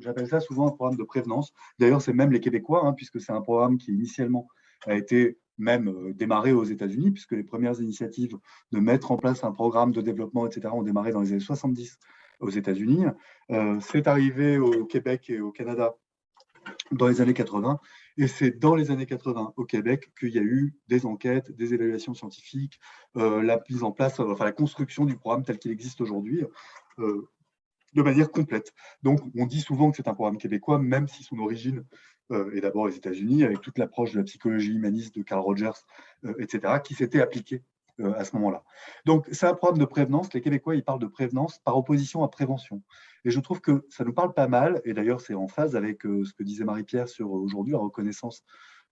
j'appelle ça souvent un programme de prévenance. D'ailleurs, c'est même les Québécois, hein, puisque c'est un programme qui initialement a été même démarré aux États-Unis, puisque les premières initiatives de mettre en place un programme de développement, etc., ont démarré dans les années 70 aux États-Unis. C'est arrivé au Québec et au Canada dans les années 80. Et c'est dans les années 80 au Québec qu'il y a eu des enquêtes, des évaluations scientifiques, la mise en place, enfin la construction du programme tel qu'il existe aujourd'hui, de manière complète. Donc, on dit souvent que c'est un programme québécois, même si son origine est d'abord les États-Unis, avec toute l'approche de la psychologie humaniste de Carl Rogers, etc., qui s'était appliquée à ce moment-là. Donc, c'est un programme de prévenance. Les Québécois, ils parlent de prévenance par opposition à prévention. Et je trouve que ça nous parle pas mal, et d'ailleurs, c'est en phase avec ce que disait Marie-Pierre sur aujourd'hui la reconnaissance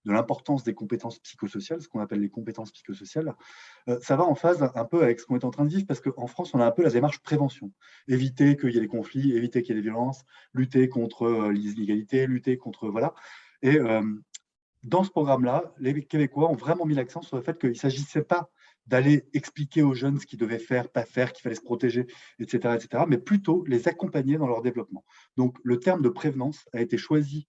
de l'importance des compétences psychosociales, ce qu'on appelle les compétences psychosociales. Ça va en phase un peu avec ce qu'on est en train de vivre, parce qu'en France, on a un peu la démarche prévention. Éviter qu'il y ait des conflits, éviter qu'il y ait des violences, lutter contre l'illégalité, lutter contre... Voilà. Et dans ce programme-là, les Québécois ont vraiment mis l'accent sur le fait qu'il ne s'agissait pas d'aller expliquer aux jeunes ce qu'ils devaient faire, pas faire, qu'il fallait se protéger, etc., mais plutôt les accompagner dans leur développement. Donc, le terme de prévenance a été choisi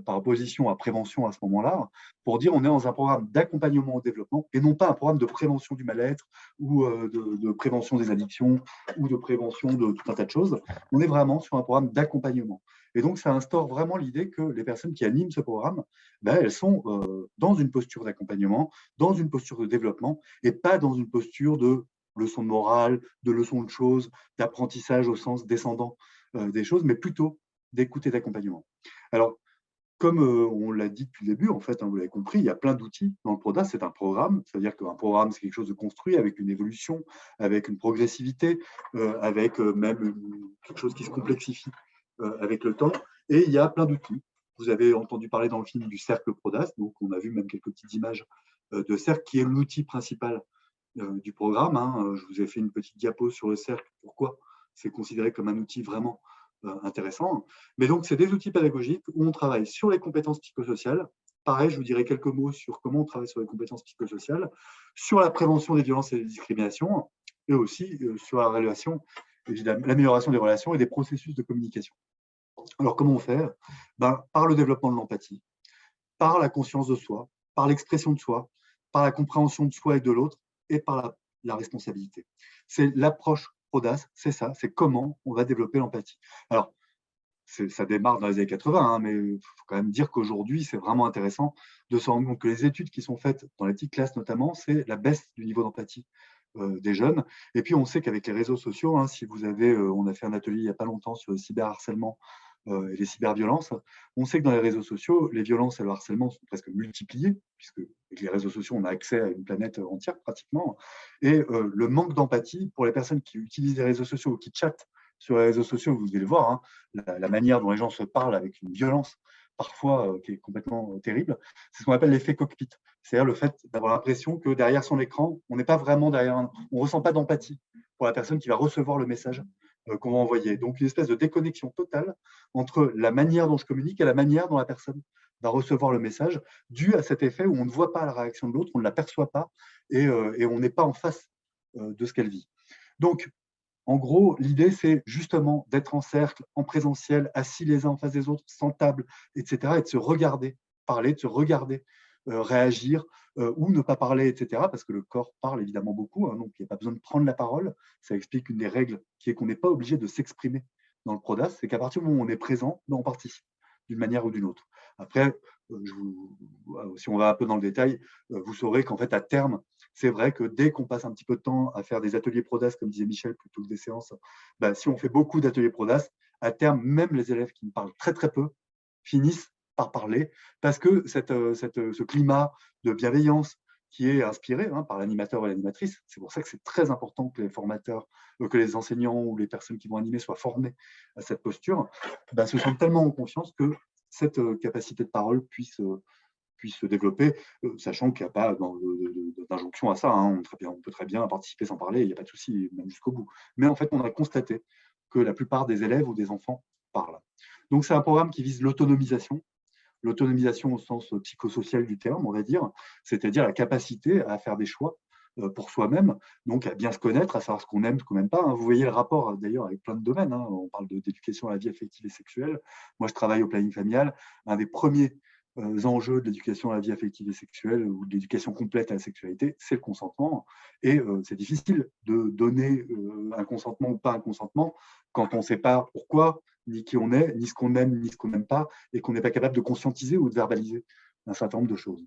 par opposition à prévention à ce moment-là, pour dire on est dans un programme d'accompagnement au développement et non pas un programme de prévention du mal-être ou de prévention des addictions ou de prévention de tout un tas de choses. On est vraiment sur un programme d'accompagnement. Et donc, ça instaure vraiment l'idée que les personnes qui animent ce programme, ben, elles sont dans une posture d'accompagnement, dans une posture de développement et pas dans une posture de leçon de morale, de leçon de choses, d'apprentissage au sens descendant des choses, mais plutôt d'écoute et d'accompagnement. Alors, comme on l'a dit depuis le début, en fait, hein, vous l'avez compris, il y a plein d'outils dans le PRODAS. C'est un programme, c'est-à-dire qu'un programme, c'est quelque chose de construit avec une évolution, avec une progressivité, avec même quelque chose qui se complexifie avec le temps. Et il y a plein d'outils. Vous avez entendu parler dans le film du cercle PRODAS, donc on a vu même quelques petites images de cercle, qui est l'outil principal du programme. Hein. Je vous ai fait une petite diapo sur le cercle. Pourquoi c'est considéré comme un outil vraiment intéressant. Mais donc, c'est des outils pédagogiques où on travaille sur les compétences psychosociales. Pareil, je vous dirai quelques mots sur comment on travaille sur les compétences psychosociales, sur la prévention des violences et des discriminations, et aussi sur la relation, l'amélioration des relations et des processus de communication. Alors, comment on fait? Par le développement de l'empathie, par la conscience de soi, par l'expression de soi, par la compréhension de soi et de l'autre, et par la responsabilité. C'est l'approche PRODAS, c'est ça, c'est comment on va développer l'empathie. Alors, ça démarre dans les années 80, hein, mais il faut quand même dire qu'aujourd'hui, c'est vraiment intéressant de se rendre compte que les études qui sont faites dans les petites classes notamment, c'est la baisse du niveau d'empathie des jeunes. Et puis, on sait qu'avec les réseaux sociaux, hein, si vous avez, on a fait un atelier il n'y a pas longtemps sur le cyberharcèlement et les cyberviolences, on sait que dans les réseaux sociaux, les violences et le harcèlement sont presque multipliés, puisque avec les réseaux sociaux, on a accès à une planète entière pratiquement. Et le manque d'empathie pour les personnes qui utilisent les réseaux sociaux ou qui chattent sur les réseaux sociaux, vous allez le voir, hein, la manière dont les gens se parlent avec une violence parfois qui est complètement terrible, c'est ce qu'on appelle l'effet cockpit. C'est-à-dire le fait d'avoir l'impression que derrière son écran, on n'est pas vraiment derrière, on ne ressent pas d'empathie pour la personne qui va recevoir le message qu'on va envoyer. Donc une espèce de déconnexion totale entre la manière dont je communique et la manière dont la personne va recevoir le message, dû à cet effet où on ne voit pas la réaction de l'autre, on ne l'aperçoit pas et on n'est pas en face de ce qu'elle vit. Donc, en gros, l'idée, c'est justement d'être en cercle, en présentiel, assis les uns en face des autres, sans table, etc., et de se regarder, parler, de se regarder, réagir ou ne pas parler, etc., parce que le corps parle évidemment beaucoup, hein, donc il n'y a pas besoin de prendre la parole. Ça explique une des règles qui est qu'on n'est pas obligé de s'exprimer dans le PRODAS, c'est qu'à partir du moment où on est présent, on participe d'une manière ou d'une autre. Après, si on va un peu dans le détail, vous saurez qu'en fait, à terme, c'est vrai que dès qu'on passe un petit peu de temps à faire des ateliers PRODAS, comme disait Michel, plutôt que des séances, si on fait beaucoup d'ateliers PRODAS, à terme, même les élèves qui ne parlent très très peu finissent par parler, parce que ce climat de bienveillance qui est inspiré par l'animateur et l'animatrice, c'est pour ça que c'est très important que les formateurs, que les enseignants ou les personnes qui vont animer soient formés à cette posture, se sentent tellement en confiance que cette capacité de parole puisse se développer, sachant qu'il n'y a pas d'injonction à ça. Hein. On peut très bien participer sans parler, il n'y a pas de souci, même jusqu'au bout. Mais en fait, on a constaté que la plupart des élèves ou des enfants parlent. Donc, c'est un programme qui vise l'autonomisation au sens psychosocial du terme, on va dire, c'est-à-dire la capacité à faire des choix pour soi-même, donc à bien se connaître, à savoir ce qu'on aime, ce qu'on n'aime pas. Hein. Vous voyez le rapport d'ailleurs avec plein de domaines. Hein. On parle d'éducation à la vie affective et sexuelle. Moi, je travaille au planning familial. Un des premiers enjeux de l'éducation à la vie affective et sexuelle ou de l'éducation complète à la sexualité, c'est le consentement. Et c'est difficile de donner un consentement ou pas un consentement quand on ne sait pas pourquoi, ni qui on est, ni ce qu'on aime, ni ce qu'on n'aime pas, et qu'on n'est pas capable de conscientiser ou de verbaliser un certain nombre de choses.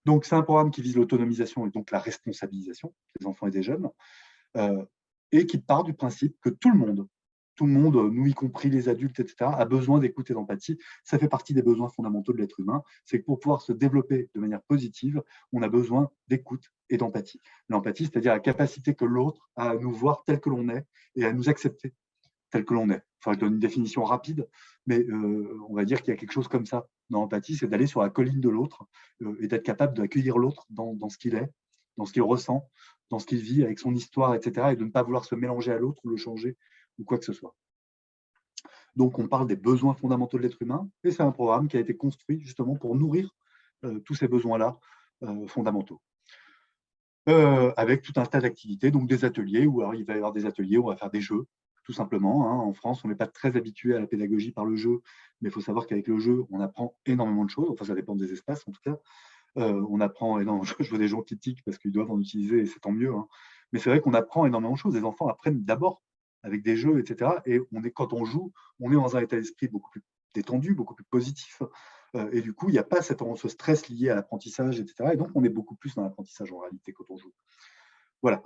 Donc, c'est un programme qui vise l'autonomisation et donc la responsabilisation des enfants et des jeunes, et qui part du principe que tout le monde, nous y compris les adultes, etc., a besoin d'écoute et d'empathie. Ça fait partie des besoins fondamentaux de l'être humain. C'est que pour pouvoir se développer de manière positive, on a besoin d'écoute et d'empathie. L'empathie, c'est-à-dire la capacité que l'autre a à nous voir tel que l'on est et à nous accepter tel que l'on est. Enfin, je donne une définition rapide, mais on va dire qu'il y a quelque chose comme ça dans l'empathie, c'est d'aller sur la colline de l'autre et d'être capable d'accueillir l'autre dans ce qu'il est, dans ce qu'il ressent, dans ce qu'il vit, avec son histoire, etc., et de ne pas vouloir se mélanger à l'autre ou le changer ou quoi que ce soit. Donc, on parle des besoins fondamentaux de l'être humain, et c'est un programme qui a été construit justement pour nourrir tous ces besoins-là fondamentaux. Avec tout un tas d'activités, donc des ateliers, où alors, il va y avoir des ateliers où on va faire des jeux, tout simplement. Hein. En France, on n'est pas très habitué à la pédagogie par le jeu, mais il faut savoir qu'avec le jeu, on apprend énormément de choses. Enfin, ça dépend des espaces, en tout cas. On apprend énormément de choses. Je vois des gens qui tiquent parce qu'ils doivent en utiliser, et c'est tant mieux. Hein. Mais c'est vrai qu'on apprend énormément de choses. Les enfants apprennent d'abord avec des jeux, etc. Et quand on joue, on est dans un état d'esprit beaucoup plus détendu, beaucoup plus positif. Et du coup, il n'y a pas ce stress lié à l'apprentissage, etc. Et donc, on est beaucoup plus dans l'apprentissage en réalité quand on joue. Voilà.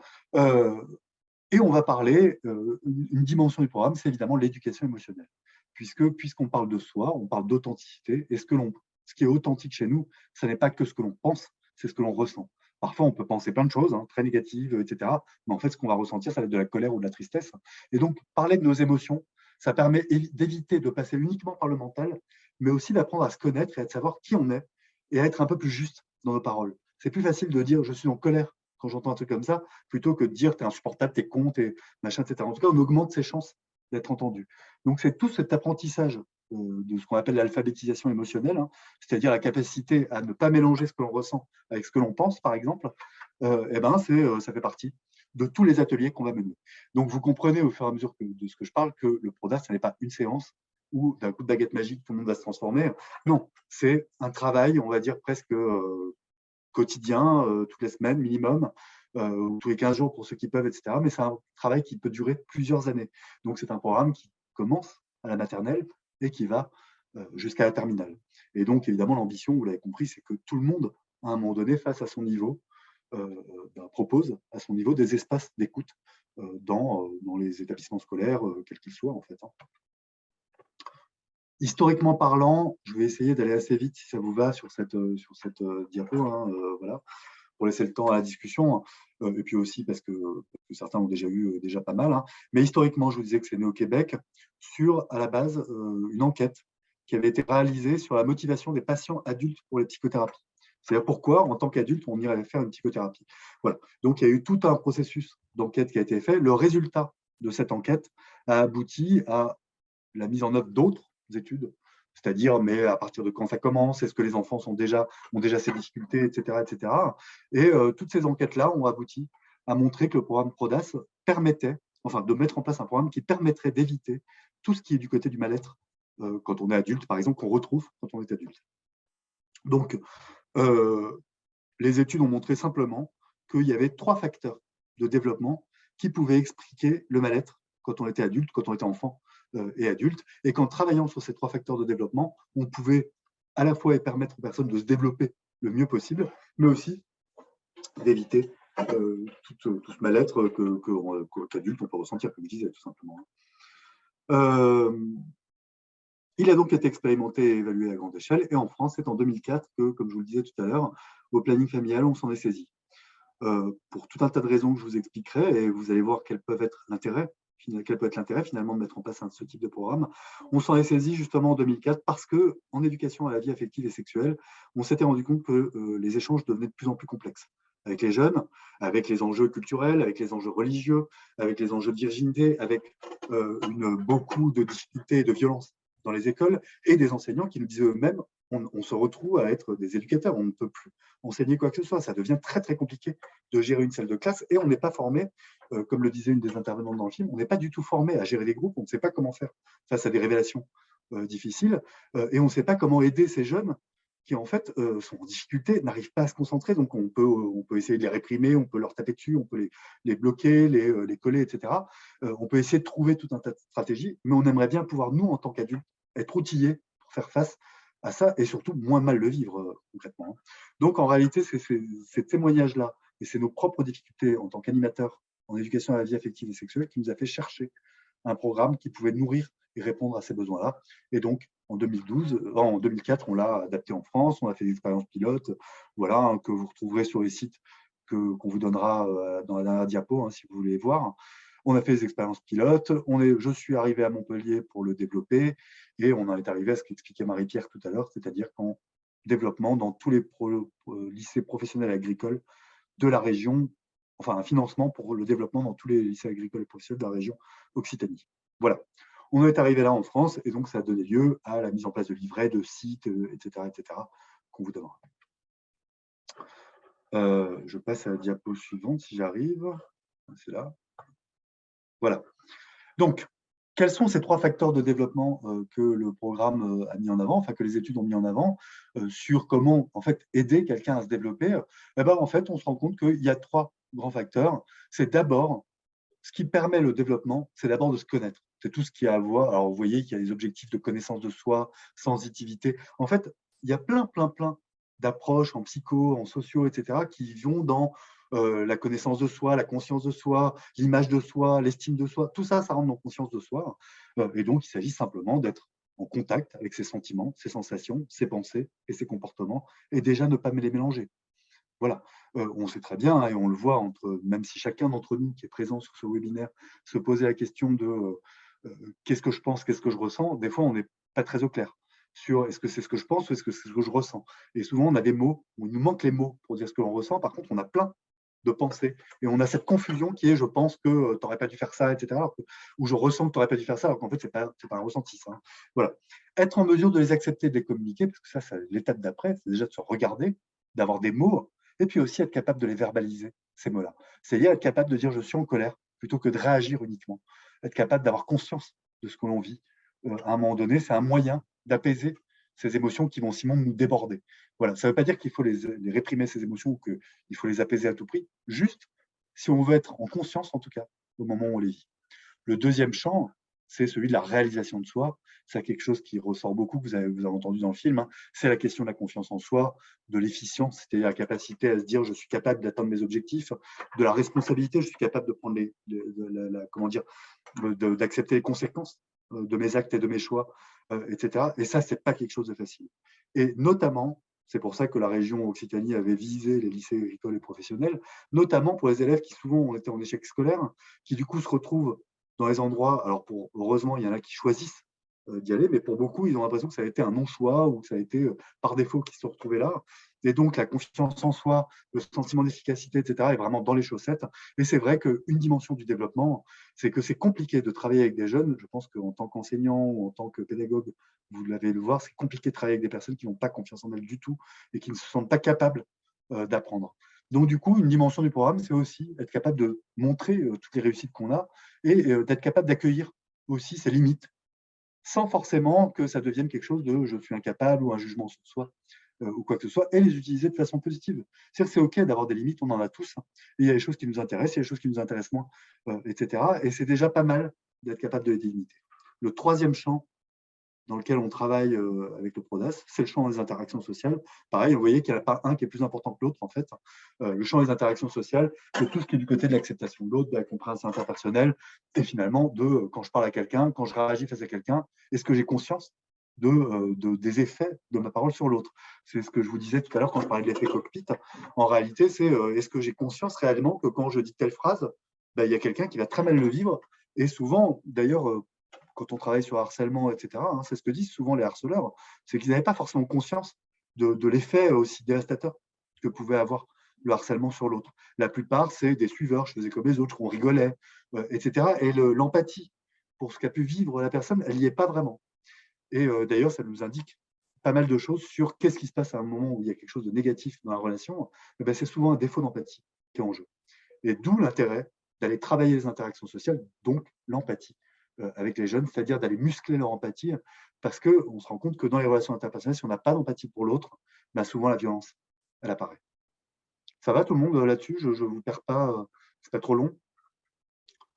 Et on va parler, une dimension du programme, c'est évidemment l'éducation émotionnelle. Puisqu'on parle de soi, on parle d'authenticité. Et ce qui est authentique chez nous, ce n'est pas que ce que l'on pense, c'est ce que l'on ressent. Parfois, on peut penser plein de choses, hein, très négatives, etc. Mais en fait, ce qu'on va ressentir, ça va être de la colère ou de la tristesse. Et donc, parler de nos émotions, ça permet d'éviter de passer uniquement par le mental, mais aussi d'apprendre à se connaître et à savoir qui on est et à être un peu plus juste dans nos paroles. C'est plus facile de dire « je suis en colère » quand j'entends un truc comme ça, plutôt que de dire « t'es insupportable, t'es con, t'es machin, etc. » En tout cas, on augmente ses chances d'être entendu. Donc, c'est tout cet apprentissage de ce qu'on appelle l'alphabétisation émotionnelle, hein, c'est-à-dire la capacité à ne pas mélanger ce que l'on ressent avec ce que l'on pense, par exemple, ça fait partie de tous les ateliers qu'on va mener. Donc, vous comprenez au fur et à mesure de ce que je parle que le PRODAS, ce n'est pas une séance où d'un coup de baguette magique, tout le monde va se transformer. Non, c'est un travail, on va dire, presque quotidien, toutes les semaines minimum, ou tous les 15 jours pour ceux qui peuvent, etc. Mais c'est un travail qui peut durer plusieurs années. Donc, c'est un programme qui commence à la maternelle et qui va jusqu'à la terminale. Et donc, évidemment, l'ambition, vous l'avez compris, c'est que tout le monde, à un moment donné, face à son niveau, propose à son niveau des espaces d'écoute dans les établissements scolaires, quels qu'ils soient, en fait. Hein. Historiquement parlant, je vais essayer d'aller assez vite, si ça vous va, sur cette diapo. Hein, voilà, pour laisser le temps à la discussion, et puis aussi parce que certains ont déjà eu déjà pas mal. Hein. Mais historiquement, je vous disais que c'est né au Québec sur, à la base, une enquête qui avait été réalisée sur la motivation des patients adultes pour les psychothérapies. C'est-à-dire pourquoi, en tant qu'adulte, on irait faire une psychothérapie. Voilà. Donc, il y a eu tout un processus d'enquête qui a été fait. Le résultat de cette enquête a abouti à la mise en œuvre d'autres études, c'est-à-dire, mais à partir de quand ça commence, est-ce que les enfants ont déjà ces difficultés, etc. etc. Et toutes ces enquêtes-là ont abouti à montrer que le programme PRODAS permettait, enfin, de mettre en place un programme qui permettrait d'éviter tout ce qui est du côté du mal-être quand on est adulte, par exemple, qu'on retrouve quand on est adulte. Donc, les études ont montré simplement qu'il y avait 3 facteurs de développement qui pouvaient expliquer le mal-être quand on était adulte, quand on était enfant et adulte, et qu'en travaillant sur ces 3 facteurs de développement, on pouvait à la fois permettre aux personnes de se développer le mieux possible, mais aussi d'éviter tout ce mal-être qu'adulte on peut ressentir, comme je disais, tout simplement. Il a donc été expérimenté et évalué à grande échelle, et en France, c'est en 2004 que, comme je vous le disais tout à l'heure, au planning familial, on s'en est saisi. Pour tout un tas de raisons que je vous expliquerai, et vous allez voir quel peut être l'intérêt finalement de mettre en place ce type de programme. On s'en est saisi justement en 2004 parce qu'en éducation à la vie affective et sexuelle, on s'était rendu compte que les échanges devenaient de plus en plus complexes avec les jeunes, avec les enjeux culturels, avec les enjeux religieux, avec les enjeux de virginité, avec beaucoup de difficultés et de violences dans les écoles, et des enseignants qui nous disaient eux-mêmes on se retrouve à être des éducateurs. On ne peut plus enseigner quoi que ce soit. Ça devient très, très compliqué de gérer une salle de classe et on n'est pas formé, comme le disait une des intervenantes dans le film, on n'est pas du tout formé à gérer des groupes. On ne sait pas comment faire face à des révélations difficiles et on ne sait pas comment aider ces jeunes qui, en fait, sont en difficulté, n'arrivent pas à se concentrer. Donc, on peut essayer de les réprimer, on peut leur taper dessus, on peut les bloquer, les coller, etc. On peut essayer de trouver tout un tas de stratégies, mais on aimerait bien pouvoir, nous, en tant qu'adultes, être outillés pour faire face à ça et surtout moins mal le vivre concrètement. Donc, en réalité, c'est ces témoignages-là et c'est nos propres difficultés en tant qu'animateurs en éducation à la vie affective et sexuelle qui nous a fait chercher un programme qui pouvait nourrir et répondre à ces besoins-là. Et donc, en 2004, on l'a adapté en France, on a fait des expériences pilotes, voilà, hein, que vous retrouverez sur les sites qu'on vous donnera dans la dernière diapo, si vous voulez voir. On a fait des expériences pilotes, je suis arrivé à Montpellier pour le développer, et on en est arrivé à ce qu'expliquait Marie-Pierre tout à l'heure, c'est-à-dire qu'en développement dans tous les lycées professionnels agricoles de la région, enfin un financement pour le développement dans tous les lycées agricoles et professionnels de la région Occitanie. Voilà. On est arrivé là en France et donc ça a donné lieu à la mise en place de livrets, de sites, etc., qu'on vous donnera. Je passe à la diapo suivante si j'arrive. C'est là. Voilà. Donc, quels sont ces 3 facteurs de développement que le programme a mis en avant, enfin que les études ont mis en avant, sur comment en fait aider quelqu'un à se développer? Eh ben, en fait, on se rend compte qu'il y a 3 grands facteurs. C'est d'abord, ce qui permet le développement, c'est d'abord de se connaître. C'est tout ce qui a à voir. Alors, vous voyez qu'il y a des objectifs de connaissance de soi, sensitivité. En fait, il y a plein d'approches en psycho, en socio, etc., qui vont dans la connaissance de soi, la conscience de soi, l'image de soi, l'estime de soi. Tout ça, ça rentre dans conscience de soi. Et donc, il s'agit simplement d'être en contact avec ses sentiments, ses sensations, ses pensées et ses comportements, et déjà ne pas les mélanger. Voilà, on sait très bien, et on le voit, même si chacun d'entre nous qui est présent sur ce webinaire se posait la question de qu'est-ce que je pense, qu'est-ce que je ressens, des fois on n'est pas très au clair sur est-ce que c'est ce que je pense ou est-ce que c'est ce que je ressens. Et souvent on a des mots, où il nous manque les mots pour dire ce que l'on ressent, par contre on a plein de pensées. Et on a cette confusion qui est je pense que tu n'aurais pas dû faire ça, etc. Ou je ressens que tu n'aurais pas dû faire ça, alors qu'en fait, ce n'est pas un ressenti. Ça, hein. Voilà. Être en mesure de les accepter, de les communiquer, parce que ça, c'est l'étape d'après, c'est déjà de se regarder, d'avoir des mots, et puis aussi être capable de les verbaliser, ces mots-là. C'est-à-dire être capable de dire je suis en colère, plutôt que de réagir uniquement. Être capable d'avoir conscience de ce que l'on vit. À un moment donné, c'est un moyen d'apaiser ces émotions qui vont sinon nous déborder. Voilà. Ça ne veut pas dire qu'il faut les réprimer, ces émotions, ou qu'il faut les apaiser à tout prix, juste si on veut être en conscience, en tout cas, au moment où on les vit. Le deuxième champ, c'est celui de la réalisation de soi. C'est quelque chose qui ressort beaucoup, que vous avez entendu dans le film. Hein. C'est la question de la confiance en soi, de l'efficience, c'est-à-dire la capacité à se dire je suis capable d'atteindre mes objectifs, de la responsabilité, je suis capable de prendre d'accepter les conséquences de mes actes et de mes choix, etc. Et ça, c'est pas quelque chose de facile. Et notamment, c'est pour ça que la région Occitanie avait visé les lycées agricoles et professionnels, notamment pour les élèves qui souvent ont été en échec scolaire, qui du coup se retrouvent dans les endroits, alors heureusement, il y en a qui choisissent d'y aller, mais pour beaucoup, ils ont l'impression que ça a été un non-choix ou que ça a été par défaut qu'ils se sont retrouvés là. Et donc, la confiance en soi, le sentiment d'efficacité, etc., est vraiment dans les chaussettes. Et c'est vrai qu'une dimension du développement, c'est que c'est compliqué de travailler avec des jeunes. Je pense qu'en tant qu'enseignant ou en tant que pédagogue, vous l'avez le voir, c'est compliqué de travailler avec des personnes qui n'ont pas confiance en elles du tout et qui ne se sentent pas capables d'apprendre. Donc, du coup, une dimension du programme, c'est aussi être capable de montrer toutes les réussites qu'on a et d'être capable d'accueillir aussi ses limites, sans forcément que ça devienne quelque chose de je suis incapable ou un jugement sur soi ou quoi que ce soit, et les utiliser de façon positive. C'est-à-dire que c'est OK d'avoir des limites, on en a tous, hein, et il y a des choses qui nous intéressent, il y a des choses qui nous intéressent moins, etc. Et c'est déjà pas mal d'être capable de les délimiter. Le troisième champ dans lequel on travaille avec le PRODAS, c'est le champ des interactions sociales. Pareil, vous voyez qu'il n'y en a pas un qui est plus important que l'autre, en fait. Le champ des interactions sociales, c'est tout ce qui est du côté de l'acceptation de l'autre, de la compréhension interpersonnelle, et finalement, quand je parle à quelqu'un, quand je réagis face à quelqu'un, est-ce que j'ai conscience des effets de ma parole sur l'autre? C'est ce que je vous disais tout à l'heure quand je parlais de l'effet cockpit. En réalité, c'est est-ce que j'ai conscience réellement que quand je dis telle phrase, il y a quelqu'un qui va très mal le vivre, et souvent, d'ailleurs, quand on travaille sur harcèlement, etc., hein, c'est ce que disent souvent les harceleurs, c'est qu'ils n'avaient pas forcément conscience de l'effet aussi dévastateur que pouvait avoir le harcèlement sur l'autre. La plupart, c'est des suiveurs, je faisais comme les autres, on rigolait, etc. Et l'empathie pour ce qu'a pu vivre la personne, elle n'y est pas vraiment. Et d'ailleurs, ça nous indique pas mal de choses sur qu'est-ce qui se passe à un moment où il y a quelque chose de négatif dans la relation. Ben, c'est souvent un défaut d'empathie qui est en jeu. Et d'où l'intérêt d'aller travailler les interactions sociales, donc l'empathie avec les jeunes, c'est-à-dire d'aller muscler leur empathie, parce qu'on se rend compte que dans les relations interpersonnelles, si on n'a pas d'empathie pour l'autre, ben souvent la violence, elle apparaît. Ça va tout le monde là-dessus? Je ne vous perds pas, c'est pas trop long.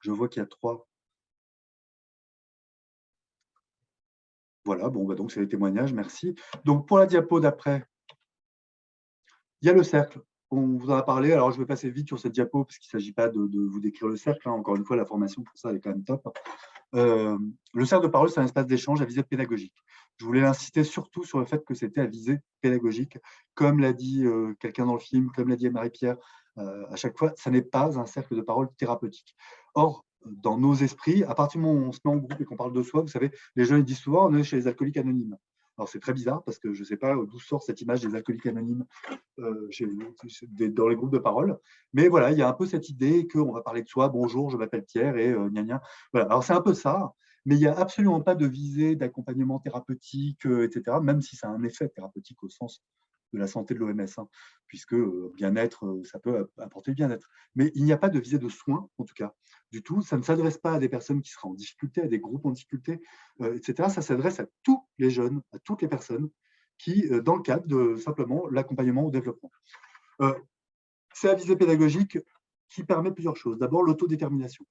Je vois qu'il y a 3. Voilà, bon, bah donc c'est les témoignages, merci. Donc pour la diapo d'après, il y a le cercle. On vous en a parlé, alors je vais passer vite sur cette diapo parce qu'il ne s'agit pas de vous décrire le cercle. Hein. Encore une fois, la formation pour ça, elle est quand même top. Le cercle de parole, c'est un espace d'échange à visée pédagogique. Je voulais insister surtout sur le fait que c'était à visée pédagogique. Comme l'a dit quelqu'un dans le film, comme l'a dit Marie-Pierre, à chaque fois, ça n'est pas un cercle de parole thérapeutique. Or, dans nos esprits, à partir du moment où on se met en groupe et qu'on parle de soi, vous savez, les gens ils disent souvent on est chez les alcooliques anonymes. Alors c'est très bizarre parce que je ne sais pas d'où sort cette image des alcooliques anonymes dans les groupes de parole. Mais voilà, il y a un peu cette idée qu'on va parler de soi, bonjour, je m'appelle Pierre et gna gna. Voilà. Alors c'est un peu ça, mais il n'y a absolument pas de visée d'accompagnement thérapeutique, etc., même si ça a un effet thérapeutique au sens de la santé de l'OMS, hein, puisque bien-être, ça peut apporter le bien-être. Mais il n'y a pas de visée de soins, en tout cas, du tout. Ça ne s'adresse pas à des personnes qui seraient en difficulté, à des groupes en difficulté, etc. Ça s'adresse à tous les jeunes, à toutes les personnes qui, dans le cadre de simplement l'accompagnement au développement. C'est la visée pédagogique qui permet plusieurs choses. D'abord, l'autodétermination.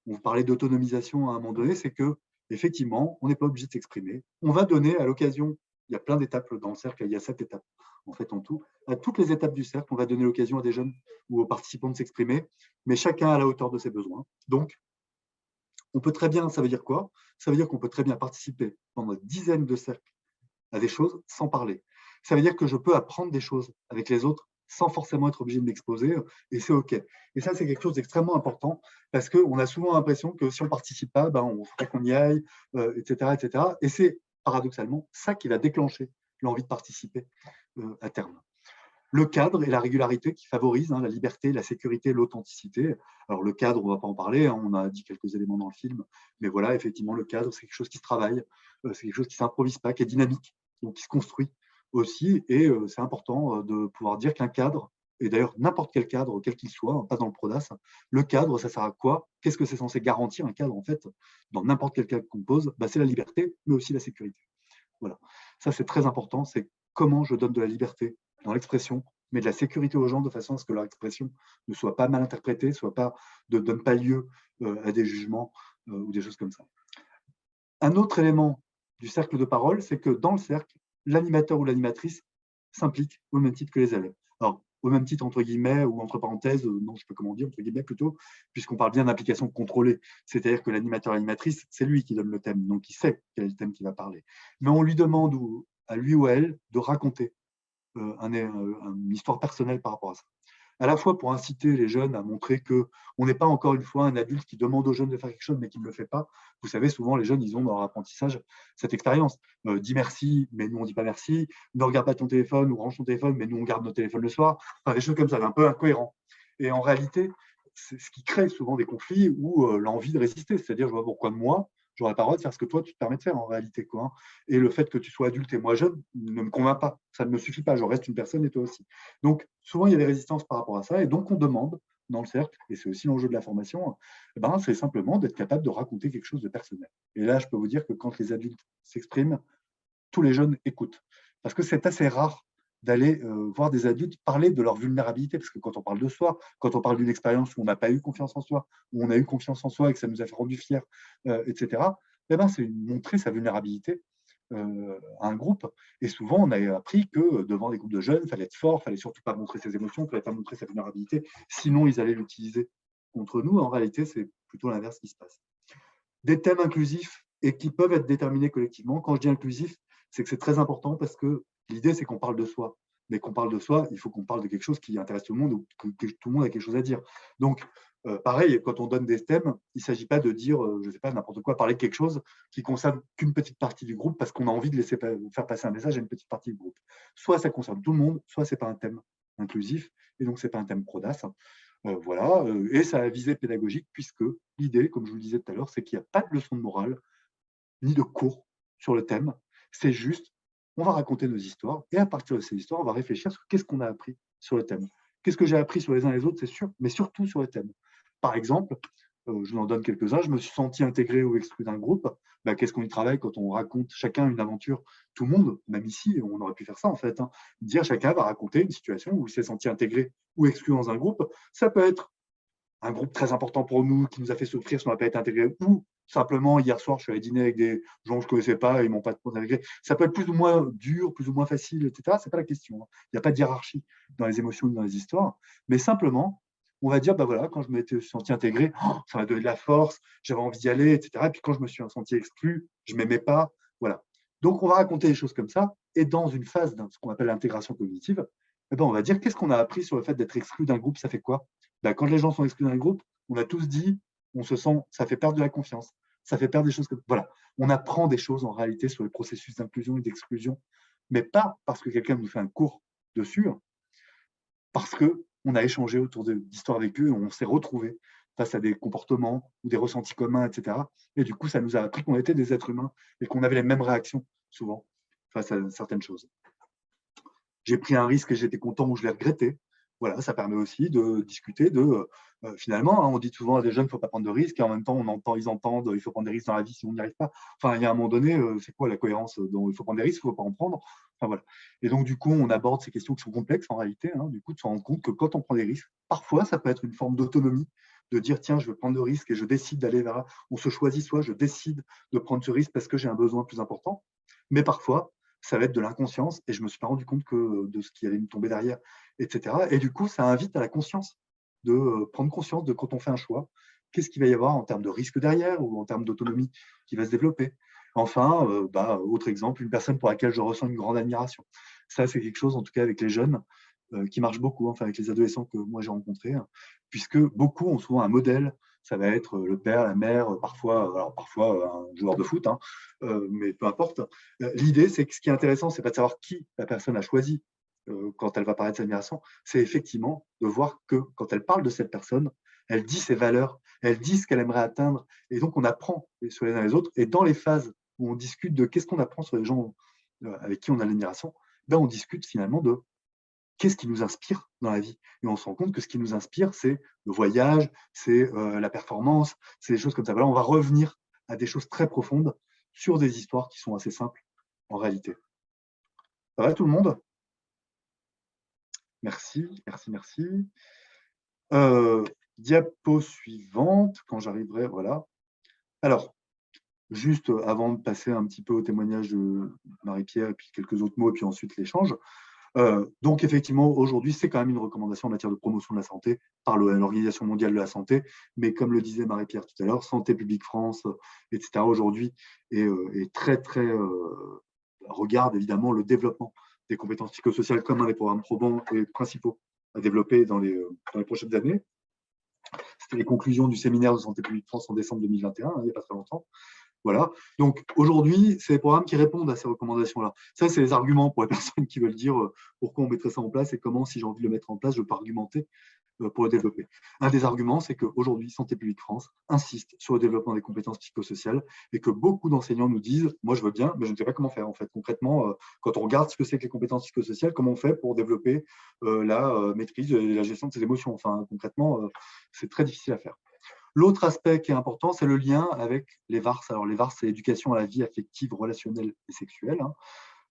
On parlait d'autonomisation à un moment donné, c'est que effectivement, on n'est pas obligé de s'exprimer. On va donner à l'occasion, il y a plein d'étapes dans le cercle, il y a 7 étapes en fait en tout. À toutes les étapes du cercle, on va donner l'occasion à des jeunes ou aux participants de s'exprimer, mais chacun à la hauteur de ses besoins. Donc, on peut très bien, ça veut dire quoi? Ça veut dire qu'on peut très bien participer pendant des dizaines de cercles à des choses sans parler. Ça veut dire que je peux apprendre des choses avec les autres sans forcément être obligé de m'exposer, et c'est OK. Et ça, c'est quelque chose d'extrêmement important, parce qu'on a souvent l'impression que si on ne participe pas, ben, on faudrait qu'on y aille, etc., etc. Et c'est paradoxalement ça qui va déclencher l'envie de participer à terme. Le cadre et la régularité qui favorisent la liberté, la sécurité, l'authenticité. Alors le cadre, on ne va pas en parler, hein, on a dit quelques éléments dans le film, mais voilà, effectivement, le cadre, c'est quelque chose qui se travaille, c'est quelque chose qui ne s'improvise pas, qui est dynamique, donc qui se construit aussi, et c'est important de pouvoir dire qu'un cadre, et d'ailleurs n'importe quel cadre, quel qu'il soit, hein, pas dans le PRODAS, le cadre, ça sert à quoi? Qu'est-ce que c'est censé garantir un cadre, en fait, dans n'importe quel cadre qu'on pose? C'est la liberté, mais aussi la sécurité. Voilà, ça c'est très important, c'est comment je donne de la liberté dans l'expression, mais de la sécurité aux gens de façon à ce que leur expression ne soit pas mal interprétée, ne donne pas lieu à des jugements ou des choses comme ça. Un autre élément du cercle de parole, c'est que dans le cercle, l'animateur ou l'animatrice s'implique au même titre que les élèves. Alors, au même titre, entre guillemets, ou entre parenthèses, non, je ne sais pas comment dire, entre guillemets plutôt, puisqu'on parle bien d'implication contrôlée. C'est-à-dire que l'animateur, l'animatrice, c'est lui qui donne le thème, donc il sait quel est le thème qu'il va parler. Mais on lui demande à lui ou à elle de raconter une histoire personnelle par rapport à ça. À la fois pour inciter les jeunes à montrer qu'on n'est pas encore une fois un adulte qui demande aux jeunes de faire quelque chose mais qui ne le fait pas. Vous savez, souvent les jeunes, ils ont dans leur apprentissage cette expérience. Dis merci, mais nous on ne dit pas merci. Ne regarde pas ton téléphone ou range ton téléphone, mais nous on garde nos téléphones le soir. Enfin, des choses comme ça, un peu incohérent. Et en réalité, c'est ce qui crée souvent des conflits ou l'envie de résister. C'est-à-dire, je vois pourquoi moi, j'aurais pas le droit de faire ce que toi, tu te permets de faire en réalité. Quoi, hein. Et le fait que tu sois adulte et moi jeune ne me convainc pas. Ça ne me suffit pas. Je reste une personne et toi aussi. Donc, souvent, il y a des résistances par rapport à ça. Et donc, on demande dans le cercle, et c'est aussi l'enjeu de la formation, c'est simplement d'être capable de raconter quelque chose de personnel. Et là, je peux vous dire que quand les adultes s'expriment, tous les jeunes écoutent. Parce que c'est assez rare d'aller voir des adultes parler de leur vulnérabilité, parce que quand on parle de soi, quand on parle d'une expérience où on n'a pas eu confiance en soi, où on a eu confiance en soi et que ça nous a fait rendu fiers, etc., c'est montrer sa vulnérabilité à un groupe. Et souvent, on a appris que devant des groupes de jeunes, il fallait être fort, il fallait surtout pas montrer ses émotions, il fallait pas montrer sa vulnérabilité, sinon ils allaient l'utiliser contre nous. En réalité, c'est plutôt l'inverse qui se passe. Des thèmes inclusifs et qui peuvent être déterminés collectivement. Quand je dis inclusif, c'est que c'est très important parce que l'idée, c'est qu'on parle de soi. Mais qu'on parle de soi, il faut qu'on parle de quelque chose qui intéresse tout le monde ou que tout le monde a quelque chose à dire. Donc, pareil, quand on donne des thèmes, il ne s'agit pas de dire, je ne sais pas, n'importe quoi, parler de quelque chose qui ne concerne qu'une petite partie du groupe parce qu'on a envie de laisser faire passer un message à une petite partie du groupe. Soit ça concerne tout le monde, soit ce n'est pas un thème inclusif, et donc ce n'est pas un thème PRODAS. Voilà, et ça a visé pédagogique, puisque l'idée, comme je vous le disais tout à l'heure, c'est qu'il n'y a pas de leçon de morale, ni de cours sur le thème. C'est juste on va raconter nos histoires, et à partir de ces histoires, on va réfléchir sur qu'est-ce qu'on a appris sur le thème. Qu'est-ce que j'ai appris sur les uns et les autres, c'est sûr, mais surtout sur le thème. Par exemple, je vous en donne quelques-uns, je me suis senti intégré ou exclu d'un groupe. Ben, qu'est-ce qu'on y travaille quand on raconte chacun une aventure? Tout le monde, même ici, on aurait pu faire ça en fait, hein. Dire chacun va raconter une situation où il s'est senti intégré ou exclu dans un groupe. Ça peut être un groupe très important pour nous qui nous a fait souffrir si on n'a pas été intégré, ou simplement hier soir je suis allé dîner avec des gens que je ne connaissais pas et ils ne m'ont pas intégré. Ça peut être plus ou moins dur, plus ou moins facile, etc. Ce n'est pas la question, hein. Il n'y a pas de hiérarchie dans les émotions ou dans les histoires, mais simplement on va dire, bah voilà, quand je m'étais senti intégré, oh, ça m'a donné de la force, j'avais envie d'y aller, etc. Et puis quand je me suis senti exclu, je ne m'aimais pas. Voilà. Donc on va raconter des choses comme ça, et dans une phase de ce qu'on appelle l'intégration cognitive, eh ben, on va dire qu'est-ce qu'on a appris sur le fait d'être exclu d'un groupe, ça fait quoi? Ben, quand les gens sont exclus d'un groupe, on a tous dit, on se sent, ça fait perdre de la confiance, ça fait perdre des choses. Voilà, on apprend des choses en réalité sur les processus d'inclusion et d'exclusion, mais pas parce que quelqu'un nous fait un cours dessus, parce qu'on a échangé autour d'histoires vécues et on s'est retrouvés face à des comportements ou des ressentis communs, etc. Et du coup, ça nous a appris qu'on était des êtres humains et qu'on avait les mêmes réactions, souvent, face à certaines choses. J'ai pris un risque et j'étais content ou je l'ai regretté. Voilà, ça permet aussi de discuter de, finalement, hein, on dit souvent à des jeunes, il ne faut pas prendre de risques, et en même temps, ils entendent, il faut prendre des risques dans la vie si on n'y arrive pas. Enfin, il y a un moment donné, c'est quoi la cohérence dont il faut prendre des risques, il ne faut pas en prendre. Enfin, voilà. Et donc, du coup, on aborde ces questions qui sont complexes en réalité, hein, du coup, de se rendre compte que quand on prend des risques, parfois, ça peut être une forme d'autonomie, de dire, tiens, je veux prendre de risques et je décide d'aller vers là. On se choisit, soit je décide de prendre ce risque parce que j'ai un besoin plus important, mais parfois, ça va être de l'inconscience et je ne me suis pas rendu compte de ce qui allait me tomber derrière, etc. Et du coup, ça invite à la conscience, de prendre conscience de quand on fait un choix, qu'est-ce qu'il va y avoir en termes de risque derrière ou en termes d'autonomie qui va se développer. Enfin, autre exemple, une personne pour laquelle je ressens une grande admiration. Ça, c'est quelque chose, en tout cas avec les jeunes, qui marche beaucoup, enfin avec les adolescents que moi j'ai rencontrés, hein, puisque beaucoup ont souvent un modèle. Ça va être le père, la mère, parfois un joueur de foot, hein, mais peu importe. L'idée, c'est que ce qui est intéressant, c'est pas de savoir qui la personne a choisi quand elle va parler de sa admiration, c'est effectivement de voir que quand elle parle de cette personne, elle dit ses valeurs, elle dit ce qu'elle aimerait atteindre, et donc on apprend sur les uns les autres. Et dans les phases où on discute de qu'est-ce qu'on apprend sur les gens avec qui on a l'admiration, ben on discute finalement de qu'est-ce qui nous inspire dans la vie. Et on se rend compte que ce qui nous inspire, c'est le voyage, c'est la performance, c'est des choses comme ça. Voilà, on va revenir à des choses très profondes sur des histoires qui sont assez simples en réalité. Ça va tout le monde? Merci, merci, merci. Diapo suivante, quand j'arriverai, voilà. Alors, juste avant de passer un petit peu au témoignage de Marie-Pierre et puis quelques autres mots, et puis ensuite l'échange. Donc, effectivement, aujourd'hui, c'est quand même une recommandation en matière de promotion de la santé par l'Organisation mondiale de la santé. Mais comme le disait Marie-Pierre tout à l'heure, Santé publique France, etc., aujourd'hui, est très, très regarde évidemment le développement des compétences psychosociales comme un des programmes probants et principaux à développer dans les prochaines années. C'était les conclusions du séminaire de Santé publique France en décembre 2021, hein, il n'y a pas très longtemps. Voilà. Donc aujourd'hui, c'est les programmes qui répondent à ces recommandations-là. Ça, c'est les arguments pour les personnes qui veulent dire pourquoi on mettrait ça en place et comment, si j'ai envie de le mettre en place, je peux argumenter pour le développer. Un des arguments, c'est qu'aujourd'hui, Santé publique France insiste sur le développement des compétences psychosociales et que beaucoup d'enseignants nous disent, moi je veux bien, mais je ne sais pas comment faire en fait. Concrètement, quand on regarde ce que c'est que les compétences psychosociales, comment on fait pour développer la maîtrise et la gestion de ses émotions. Enfin, concrètement, c'est très difficile à faire. L'autre aspect qui est important, c'est le lien avec les VARS. Alors, les VARS, c'est l'éducation à la vie affective, relationnelle et sexuelle.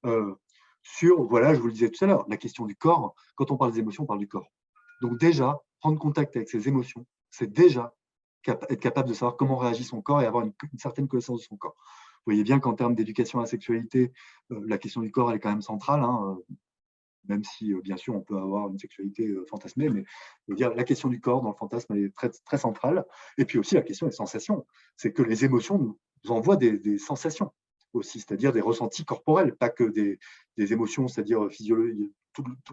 Hein. Sur, voilà, je vous le disais tout à l'heure, la question du corps. Quand on parle des émotions, on parle du corps. Donc déjà, prendre contact avec ses émotions, c'est déjà être capable de savoir comment réagit son corps et avoir une certaine connaissance de son corps. Vous voyez bien qu'en termes d'éducation à la sexualité, la question du corps, elle est quand même centrale, hein, même si, bien sûr, on peut avoir une sexualité fantasmée, mais je veux dire, la question du corps dans le fantasme, elle est très, très centrale. Et puis aussi, la question des sensations. C'est que les émotions nous envoient des sensations aussi, c'est-à-dire des ressentis corporels, pas que des émotions, c'est-à-dire physiologiques.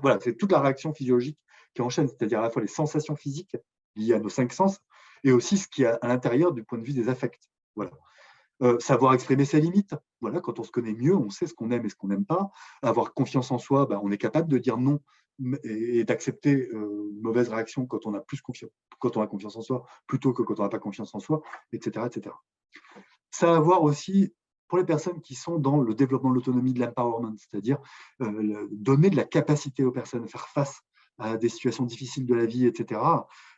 Voilà, c'est toute la réaction physiologique qui enchaîne, c'est-à-dire à la fois les sensations physiques liées à nos 5 sens et aussi ce qui est à l'intérieur du point de vue des affects. Voilà. Savoir exprimer ses limites. Voilà, quand on se connaît mieux, on sait ce qu'on aime et ce qu'on n'aime pas. Avoir confiance en soi, on est capable de dire non et d'accepter une mauvaise réaction quand on a confiance en soi, plutôt que quand on n'a pas confiance en soi, etc., etc. Savoir aussi pour les personnes qui sont dans le développement de l'autonomie, de l'empowerment, c'est-à-dire donner de la capacité aux personnes à faire face à des situations difficiles de la vie, etc.,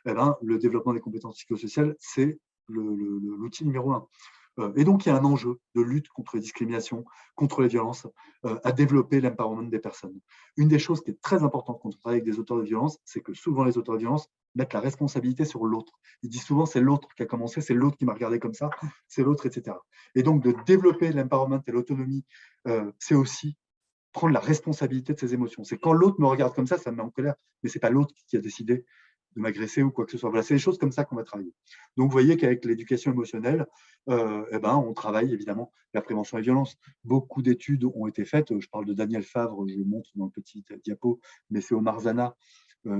eh ben, le développement des compétences psychosociales, c'est l'outil numéro un. Et donc, il y a un enjeu de lutte contre les discriminations, contre les violences, à développer l'empowerment des personnes. Une des choses qui est très importante quand on travaille avec des auteurs de violence, c'est que souvent les auteurs de violence mettent la responsabilité sur l'autre. Ils disent souvent c'est l'autre qui a commencé, c'est l'autre qui m'a regardé comme ça, c'est l'autre, etc. Et donc, de développer l'empowerment et l'autonomie, c'est aussi prendre la responsabilité de ses émotions. C'est quand l'autre me regarde comme ça me met en colère, mais ce n'est pas l'autre qui a décidé de m'agresser ou quoi que ce soit. Voilà, c'est des choses comme ça qu'on va travailler. Donc, vous voyez qu'avec l'éducation émotionnelle, eh ben, on travaille évidemment la prévention des violences. Beaucoup d'études ont été faites. Je parle de Daniel Favre, je le montre dans le petit diapo, mais c'est Omar Zana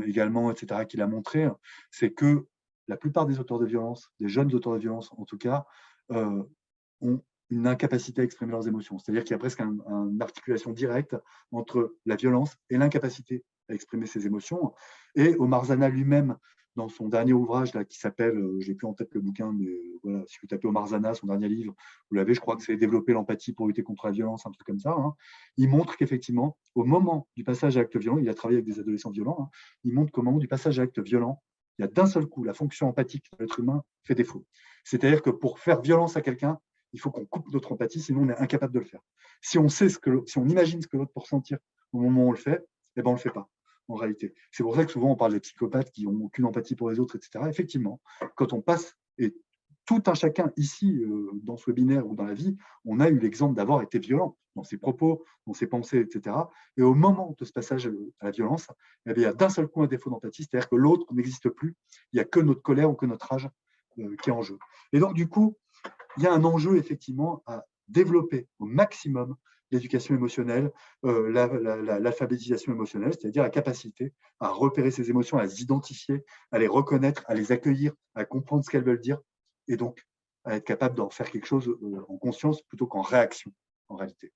également, etc., qui l'a montré. C'est que la plupart des auteurs de violence, des jeunes auteurs de violence en tout cas, ont une incapacité à exprimer leurs émotions. C'est-à-dire qu'il y a presque une articulation directe entre la violence et l'incapacité à exprimer ses émotions. Et Omar Zana lui-même, dans son dernier ouvrage là, qui s'appelle, je n'ai plus en tête le bouquin, mais voilà, si vous tapez Omar Zana, son dernier livre, vous l'avez, je crois que c'est Développer l'empathie pour lutter contre la violence, un truc comme ça. Hein. Il montre qu'effectivement, au moment du passage à l'acte violent, il a travaillé avec des adolescents violents, hein, il montre qu'au moment du passage à l'acte violent, il y a d'un seul coup, la fonction empathique de l'être humain fait défaut. C'est-à-dire que pour faire violence à quelqu'un, il faut qu'on coupe notre empathie, sinon on est incapable de le faire. Si on imagine ce que l'autre peut ressentir au moment où on le fait, eh ben on ne le fait pas, en réalité. C'est pour ça que souvent on parle des psychopathes qui n'ont aucune empathie pour les autres, etc. Effectivement, quand on passe, et tout un chacun ici, dans ce webinaire ou dans la vie, on a eu l'exemple d'avoir été violent dans ses propos, dans ses pensées, etc. Et au moment de ce passage à la violence, eh bien, il y a d'un seul coup un défaut d'empathie, c'est-à-dire que l'autre n'existe plus, il n'y a que notre colère ou que notre rage qui est en jeu. Et donc, du coup, il y a un enjeu effectivement à développer au maximum l'éducation émotionnelle, l'alphabétisation émotionnelle, c'est-à-dire la capacité à repérer ses émotions, à les identifier, à les reconnaître, à les accueillir, à comprendre ce qu'elles veulent dire, et donc à être capable d'en faire quelque chose en conscience plutôt qu'en réaction, en réalité.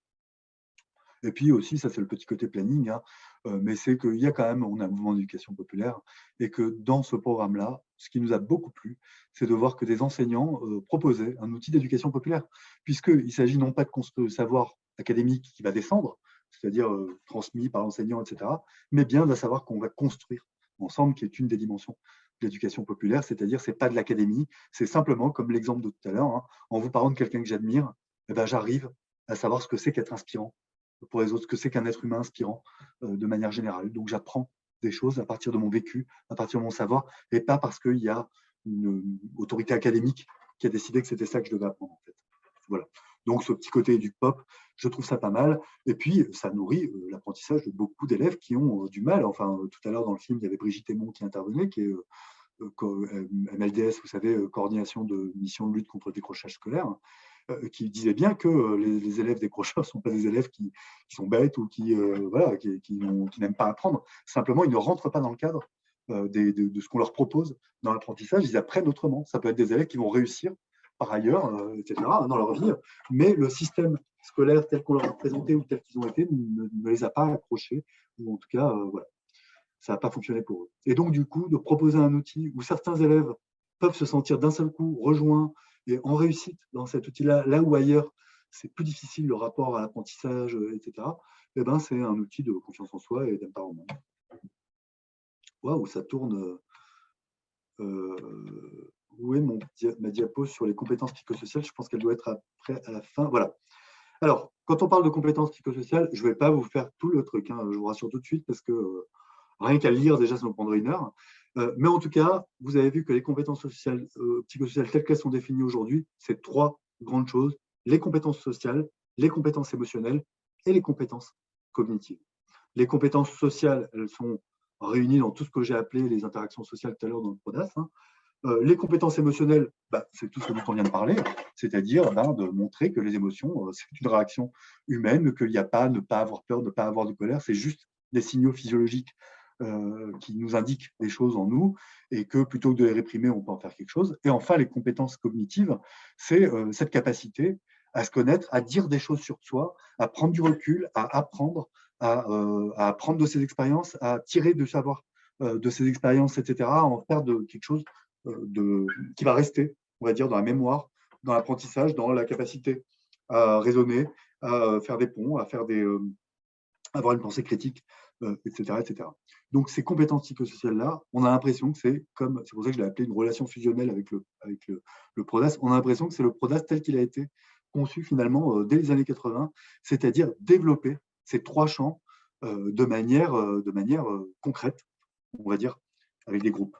Et puis aussi, ça c'est le petit côté planning, hein, mais c'est qu'il y a quand même, on a un mouvement d'éducation populaire, et que dans ce programme-là, ce qui nous a beaucoup plu, c'est de voir que des enseignants proposaient un outil d'éducation populaire, puisqu'il s'agit non pas de construire le savoir académique qui va descendre, c'est-à-dire transmis par l'enseignant, etc., mais bien d'un savoir qu'on va construire ensemble, qui est une des dimensions de l'éducation populaire, c'est-à-dire c'est pas de l'académie, c'est simplement, comme l'exemple de tout à l'heure, hein, en vous parlant de quelqu'un que j'admire, eh ben, j'arrive à savoir ce que c'est qu'être inspirant pour les autres, ce que c'est qu'un être humain inspirant de manière générale. Donc j'apprends des choses à partir de mon vécu, à partir de mon savoir, et pas parce qu'il y a une autorité académique qui a décidé que c'était ça que je devais apprendre. En fait. Voilà. Donc ce petit côté du pop, je trouve ça pas mal. Et puis ça nourrit l'apprentissage de beaucoup d'élèves qui ont du mal. Enfin, tout à l'heure dans le film, il y avait Brigitte Aymon qui intervenait, qui est MLDS, vous savez, coordination de mission de lutte contre le décrochage scolaire, qui disait bien que les élèves décrocheurs ne sont pas des élèves qui sont bêtes ou voilà, qui n'aiment pas apprendre. Simplement, ils ne rentrent pas dans le cadre de ce qu'on leur propose dans l'apprentissage. Ils apprennent autrement. Ça peut être des élèves qui vont réussir par ailleurs, etc., dans leur vie, mais le système scolaire tel qu'on leur a présenté ou tel qu'ils ont été ne les a pas accrochés, ou en tout cas, voilà, ça n'a pas fonctionné pour eux. Et donc, du coup, de proposer un outil où certains élèves peuvent se sentir d'un seul coup rejoints et en réussite dans cet outil-là, là où ailleurs, c'est plus difficile le rapport à l'apprentissage, etc., eh ben, c'est un outil de confiance en soi et d'empowerment. Waouh, ça tourne. Où est ma diapo sur les compétences psychosociales? Je pense qu'elle doit être après, à la fin. Voilà. Alors, quand on parle de compétences psychosociales, je ne vais pas vous faire tout le truc, hein, je vous rassure tout de suite, parce que rien qu'à le lire, déjà, ça nous prendrait 1 heure. Mais en tout cas, vous avez vu que les compétences sociales, psychosociales telles qu'elles sont définies aujourd'hui, c'est 3 grandes choses. Les compétences sociales, les compétences émotionnelles et les compétences cognitives. Les compétences sociales, elles sont réunies dans tout ce que j'ai appelé les interactions sociales tout à l'heure dans le PRODAS. Hein. Les compétences émotionnelles, c'est tout ce dont on vient de parler, c'est-à-dire de montrer que les émotions, c'est une réaction humaine, qu'il n'y a pas ne pas avoir peur, ne pas avoir de colère, c'est juste des signaux physiologiques qui nous indiquent des choses en nous et que plutôt que de les réprimer, on peut en faire quelque chose. Et enfin, les compétences cognitives, c'est cette capacité à se connaître, à dire des choses sur soi, à prendre du recul, à apprendre, à apprendre de ses expériences, à tirer du savoir de ses expériences, etc., à en faire de quelque chose qui va rester, on va dire, dans la mémoire, dans l'apprentissage, dans la capacité à raisonner, à faire des ponts, à avoir une pensée critique, etc., etc. Donc, ces compétences psychosociales-là, on a l'impression que c'est comme, c'est pour ça que je l'ai appelé une relation fusionnelle avec le PRODAS, on a l'impression que c'est le PRODAS tel qu'il a été conçu finalement dès les années 80, c'est-à-dire développer ces trois champs de manière concrète, on va dire, avec des groupes.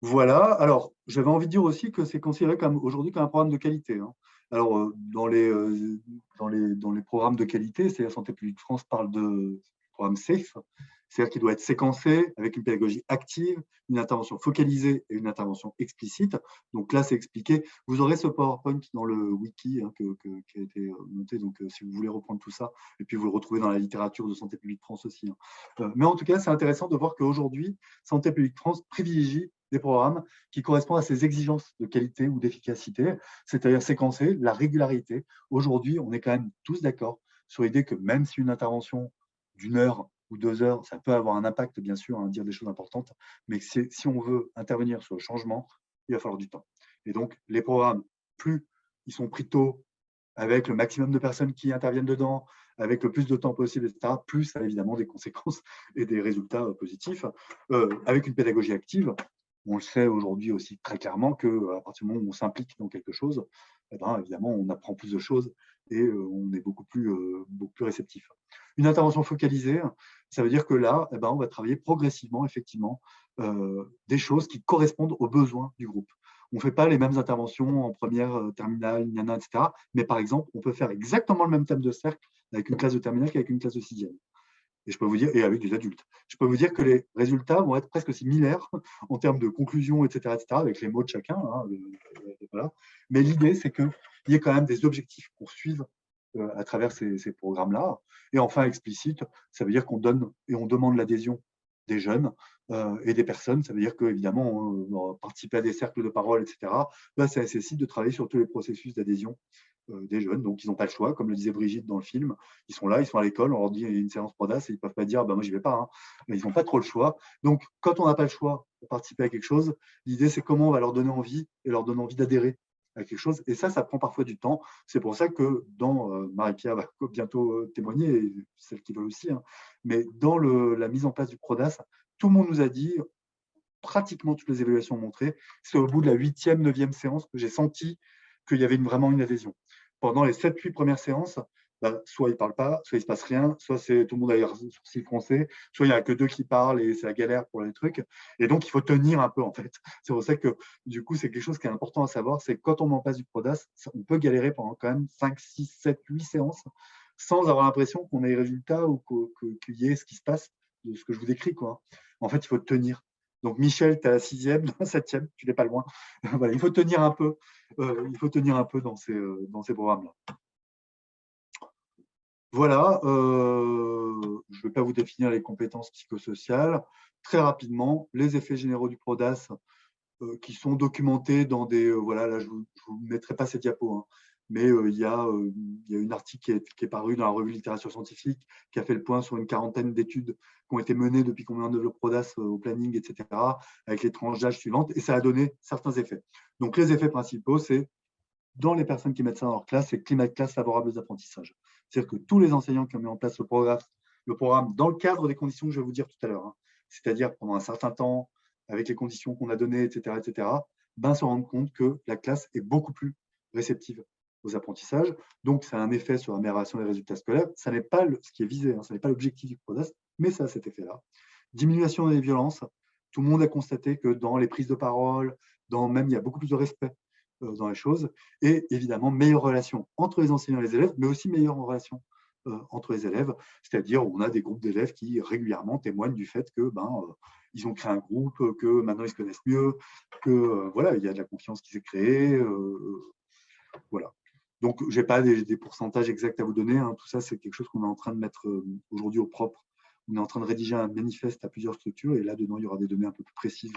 Voilà, alors j'avais envie de dire aussi que c'est considéré comme aujourd'hui comme un programme de qualité, hein. Alors, dans les programmes de qualité, c'est la Santé publique France parle de programme SAFE, c'est-à-dire qu'il doit être séquencé avec une pédagogie active, une intervention focalisée et une intervention explicite. Donc là, c'est expliqué. Vous aurez ce PowerPoint dans le wiki, hein, qui a été noté, donc si vous voulez reprendre tout ça, et puis vous le retrouvez dans la littérature de Santé publique France aussi, hein. Mais en tout cas, c'est intéressant de voir qu'aujourd'hui, Santé publique France privilégie des programmes qui correspondent à ces exigences de qualité ou d'efficacité, c'est-à-dire séquencer la régularité. Aujourd'hui, on est quand même tous d'accord sur l'idée que même si une intervention d'une heure ou 2 heures, ça peut avoir un impact, bien sûr, hein, dire des choses importantes, mais si on veut intervenir sur le changement, il va falloir du temps. Et donc, les programmes, plus ils sont pris tôt, avec le maximum de personnes qui interviennent dedans, avec le plus de temps possible, etc., plus ça a évidemment des conséquences et des résultats positifs. Avec une pédagogie active, on le sait aujourd'hui aussi très clairement qu'à partir du moment où on s'implique dans quelque chose, eh ben, évidemment, on apprend plus de choses et on est beaucoup plus réceptif. Une intervention focalisée, ça veut dire que là, eh ben, on va travailler progressivement, effectivement, des choses qui correspondent aux besoins du groupe. On ne fait pas les mêmes interventions en première, terminale, etc. Mais par exemple, on peut faire exactement le même thème de cercle avec une classe de terminale qu'avec une classe de sixième. Et je peux vous dire, et avec des adultes. Je peux vous dire que les résultats vont être presque similaires en termes de conclusion, etc., avec les mots de chacun, hein, voilà. Mais l'idée, c'est qu'il y ait quand même des objectifs pour suivre à travers ces programmes-là. Et enfin, explicite, ça veut dire qu'on donne et on demande l'adhésion des jeunes et des personnes. Ça veut dire qu'évidemment, participer à des cercles de parole, etc., là, ça nécessite de travailler sur tous les processus d'adhésion des jeunes. Donc, ils n'ont pas le choix, comme le disait Brigitte dans le film. Ils sont là, ils sont à l'école, on leur dit il y a une séance PRODAS et ils ne peuvent pas dire bah, moi, je n'y vais pas, hein. Mais ils n'ont pas trop le choix. Donc, quand on n'a pas le choix de participer à quelque chose, l'idée, c'est comment on va leur donner envie et leur donner envie d'adhérer à quelque chose. Et ça prend parfois du temps. C'est pour ça que Marie-Pierre va bientôt témoigner, et celle qui veut aussi, hein, mais dans la mise en place du PRODAS, tout le monde nous a dit, pratiquement toutes les évaluations ont montré, c'est au bout de la 8e, 9e séance que j'ai senti qu'il y avait vraiment une adhésion. Pendant les 7-8 premières séances, soit ils ne parlent pas, soit il ne se passe rien, soit c'est tout le monde a les sourcils froncés, soit il n'y a que 2 qui parlent et c'est la galère pour les trucs. Et donc, il faut tenir un peu, en fait. C'est pour ça que, du coup, c'est quelque chose qui est important à savoir, c'est que quand on met en place du PRODAS, on peut galérer pendant quand même 5, 6, 7, 8 séances sans avoir l'impression qu'on ait les résultats ou qu'il y ait ce qui se passe de ce que je vous décris, quoi. En fait, il faut tenir. Donc, Michel, tu es à la 6e, dans la 7e, tu n'es pas loin. Voilà, il faut tenir un peu. Il faut tenir un peu dans ces programmes-là. Voilà, je ne vais pas vous définir les compétences psychosociales. Très rapidement, les effets généraux du PRODAS qui sont documentés dans des… voilà, là, je ne vous mettrai pas ces diapos, hein, mais il y a une article qui est paru dans la revue Littérature scientifique qui a fait le point sur une quarantaine d'études qui ont été menées depuis qu'on met en œuvre le PRODAS au planning, etc., avec les tranches d'âge suivantes, et ça a donné certains effets. Donc, les effets principaux, c'est dans les personnes qui mettent ça dans leur classe, c'est climat de classe favorable aux apprentissages. C'est-à-dire que tous les enseignants qui ont mis en place le programme dans le cadre des conditions que je vais vous dire tout à l'heure, hein, c'est-à-dire pendant un certain temps, avec les conditions qu'on a données, etc., se rendent compte que la classe est beaucoup plus réceptive aux apprentissages. Donc, ça a un effet sur l'amélioration des résultats scolaires. Ça n'est pas ce qui est visé, hein, ça n'est pas l'objectif du PRODAS, mais ça a cet effet-là. Diminution des violences. Tout le monde a constaté que dans les prises de parole, même il y a beaucoup plus de respect dans les choses, et évidemment meilleure relation entre les enseignants et les élèves, mais aussi meilleure relation entre les élèves, c'est-à-dire on a des groupes d'élèves qui régulièrement témoignent du fait que ils ont créé un groupe, que maintenant ils se connaissent mieux, que voilà, il y a de la confiance qui s'est créée, voilà. Donc je n'ai pas des pourcentages exacts à vous donner, hein. Tout ça c'est quelque chose qu'on est en train de mettre aujourd'hui au propre. On est en train de rédiger un manifeste à plusieurs structures et là-dedans, il y aura des données un peu plus précises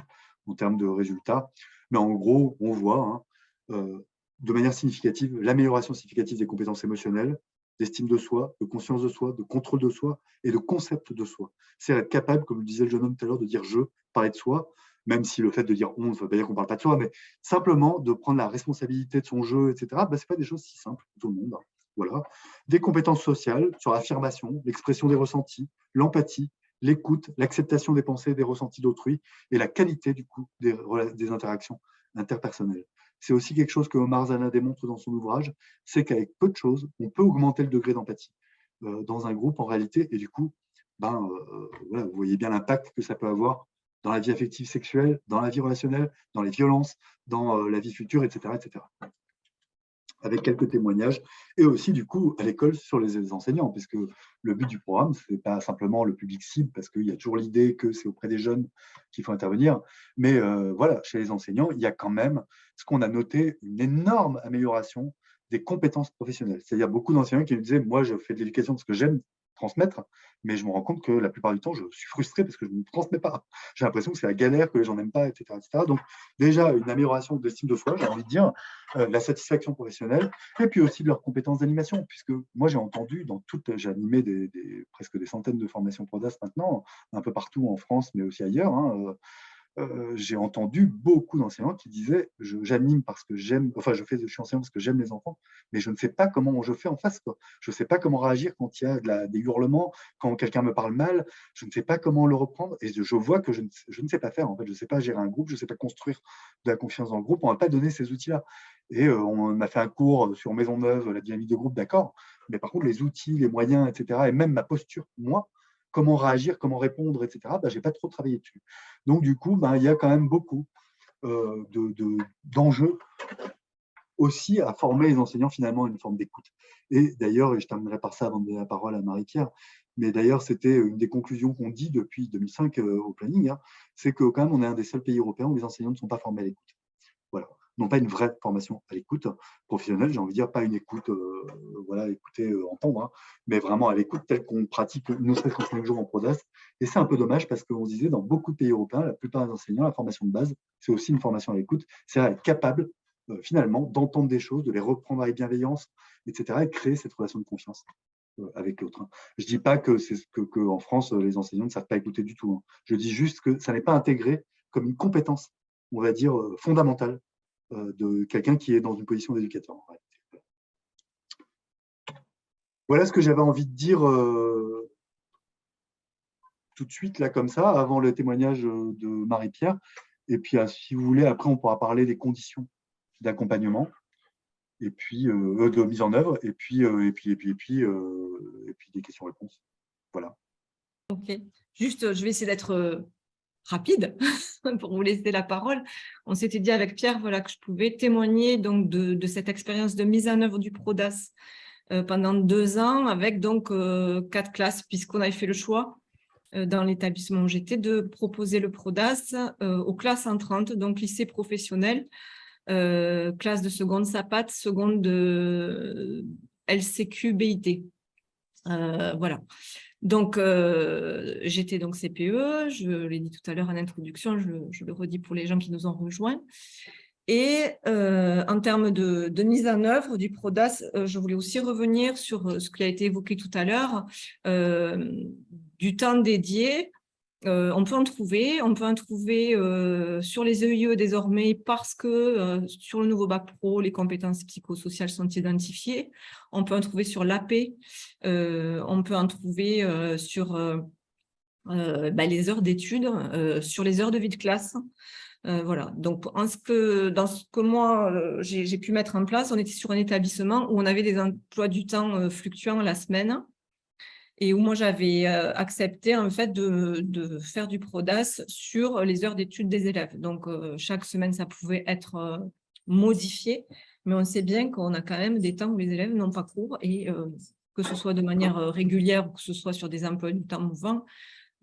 en termes de résultats. Mais en gros, on voit de manière significative l'amélioration significative des compétences émotionnelles, d'estime de soi, de conscience de soi, de contrôle de soi et de concept de soi. C'est être capable, comme le disait le jeune homme tout à l'heure, de dire « je », parler de soi. même si le fait de dire on ne veut pas dire qu'on ne parle pas de soi, mais simplement de prendre la responsabilité de son jeu, etc., ce n'est pas des choses si simples pour tout le monde. Voilà. Des compétences sociales sur l'affirmation, l'expression des ressentis, l'empathie, l'écoute, l'acceptation des pensées et des ressentis d'autrui et la qualité du coup des interactions interpersonnelles. C'est aussi quelque chose que Omar Zana démontre dans son ouvrage, c'est qu'avec peu de choses, on peut augmenter le degré d'empathie dans un groupe en réalité, et du coup, voilà, vous voyez bien l'impact que ça peut avoir dans la vie affective sexuelle, dans la vie relationnelle, dans les violences, dans la vie future, etc., etc. Avec quelques témoignages, et aussi du coup à l'école sur les enseignants, puisque le but du programme, ce n'est pas simplement le public cible, parce qu'il y a toujours l'idée que c'est auprès des jeunes qu'il faut intervenir, mais voilà, chez les enseignants, il y a quand même ce qu'on a noté, une énorme amélioration des compétences professionnelles. C'est-à-dire beaucoup d'enseignants qui me disaient, moi je fais de l'éducation parce que j'aime transmettre, mais je me rends compte que la plupart du temps, je suis frustré parce que je ne transmets pas. J'ai l'impression que c'est la galère, que les gens n'aiment pas, etc., etc. Donc déjà, une amélioration de l'estime de soi, j'ai envie de dire, la satisfaction professionnelle, et puis aussi de leurs compétences d'animation, puisque moi j'ai entendu, j'ai animé presque des centaines de formations PRODAS maintenant, un peu partout en France, mais aussi ailleurs, hein, j'ai entendu beaucoup d'enseignants qui disaient j'anime parce que j'aime, enfin je suis enseignant parce que j'aime les enfants, mais je ne sais pas comment je fais en face, quoi. Je ne sais pas comment réagir quand il y a des hurlements, quand quelqu'un me parle mal, je ne sais pas comment le reprendre, et je vois que je ne sais pas faire, en fait, je ne sais pas gérer un groupe, je ne sais pas construire de la confiance dans le groupe, on ne m'a pas donné ces outils-là. Et on m'a fait un cours sur Maisonneuve, la dynamique de groupe, d'accord, mais par contre les outils, les moyens, etc., et même ma posture, moi, comment réagir, comment répondre, etc., je n'ai pas trop travaillé dessus. Donc, du coup, il y a quand même beaucoup d'enjeux aussi à former les enseignants finalement à une forme d'écoute. Et d'ailleurs, et je terminerai par ça avant de donner la parole à Marie-Pierre, mais d'ailleurs, c'était une des conclusions qu'on dit depuis 2005 au planning, hein, c'est que quand même, on est un des seuls pays européens où les enseignants ne sont pas formés à l'écoute. Voilà. Non pas une vraie formation à l'écoute professionnelle, j'ai envie de dire, pas une écoute, voilà, écouter, entendre, hein, mais vraiment à l'écoute telle qu'on pratique, ne serait-ce qu'en 5 jours en PRODAS. Et c'est un peu dommage parce qu'on se disait, dans beaucoup de pays européens, la plupart des enseignants, la formation de base, c'est aussi une formation à l'écoute, c'est à être capable, finalement, d'entendre des choses, de les reprendre avec bienveillance, etc., et créer cette relation de confiance avec l'autre. Hein. Je ne dis pas que c'est qu'en France, les enseignants ne savent pas écouter du tout. Hein. Je dis juste que ça n'est pas intégré comme une compétence, on va dire, fondamentale de quelqu'un qui est dans une position d'éducateur. Voilà ce que j'avais envie de dire tout de suite, là, comme ça, avant le témoignage de Marie-Pierre. Et puis, si vous voulez, après, on pourra parler des conditions d'accompagnement et puis de mise en œuvre, et puis des questions-réponses. Voilà. Ok. Juste, je vais essayer d'être rapide pour vous laisser la parole. On s'était dit avec Pierre, voilà, que je pouvais témoigner donc de cette expérience de mise en œuvre du PRODAS pendant 2 ans avec donc 4 classes, puisqu'on avait fait le choix dans l'établissement où j'étais de proposer le PRODAS aux classes entrantes, donc lycée professionnel, classe de seconde SAPAT, seconde de LCQ BIT. Voilà. Donc, j'étais donc CPE, je l'ai dit tout à l'heure en introduction, je le redis pour les gens qui nous ont rejoints. Et en termes de mise en œuvre du PRODAS, je voulais aussi revenir sur ce qui a été évoqué tout à l'heure, du temps dédié. On peut en trouver sur les EIE désormais parce que sur le nouveau bac pro, les compétences psychosociales sont identifiées. On peut en trouver sur l'AP, on peut en trouver sur les heures d'études, sur les heures de vie de classe. Voilà. Donc, dans ce que moi, j'ai pu mettre en place, on était sur un établissement où on avait des emplois du temps fluctuants la semaine. Et où moi, j'avais accepté en fait de faire du PRODAS sur les heures d'études des élèves. Donc, chaque semaine, ça pouvait être modifié, mais on sait bien qu'on a quand même des temps où les élèves n'ont pas cours et que ce soit de manière régulière ou que ce soit sur des emplois du temps mouvants,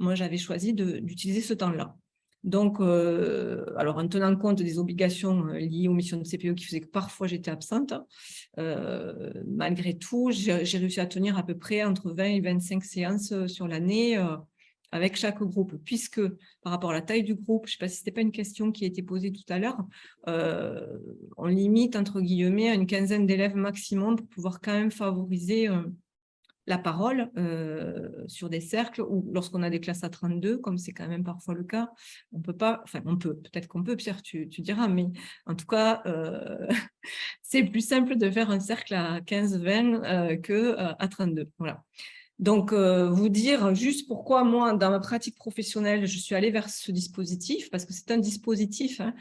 moi, j'avais choisi d'utiliser ce temps-là. Donc, alors en tenant compte des obligations liées aux missions de CPE qui faisaient que parfois j'étais absente, malgré tout, j'ai réussi à tenir à peu près entre 20 et 25 séances sur l'année avec chaque groupe, puisque par rapport à la taille du groupe, je ne sais pas si ce n'était pas une question qui a été posée tout à l'heure, on limite entre guillemets à une quinzaine d'élèves maximum pour pouvoir quand même favoriser la parole sur des cercles ou lorsqu'on a des classes à 32, comme c'est quand même parfois le cas, on peut pas, enfin on peut, peut-être qu'on peut, Pierre, tu diras, mais en tout cas, c'est plus simple de faire un cercle à 15-20 que à 32. Voilà. Donc, vous dire juste pourquoi moi, dans ma pratique professionnelle, je suis allée vers ce dispositif, parce que c'est un dispositif, hein,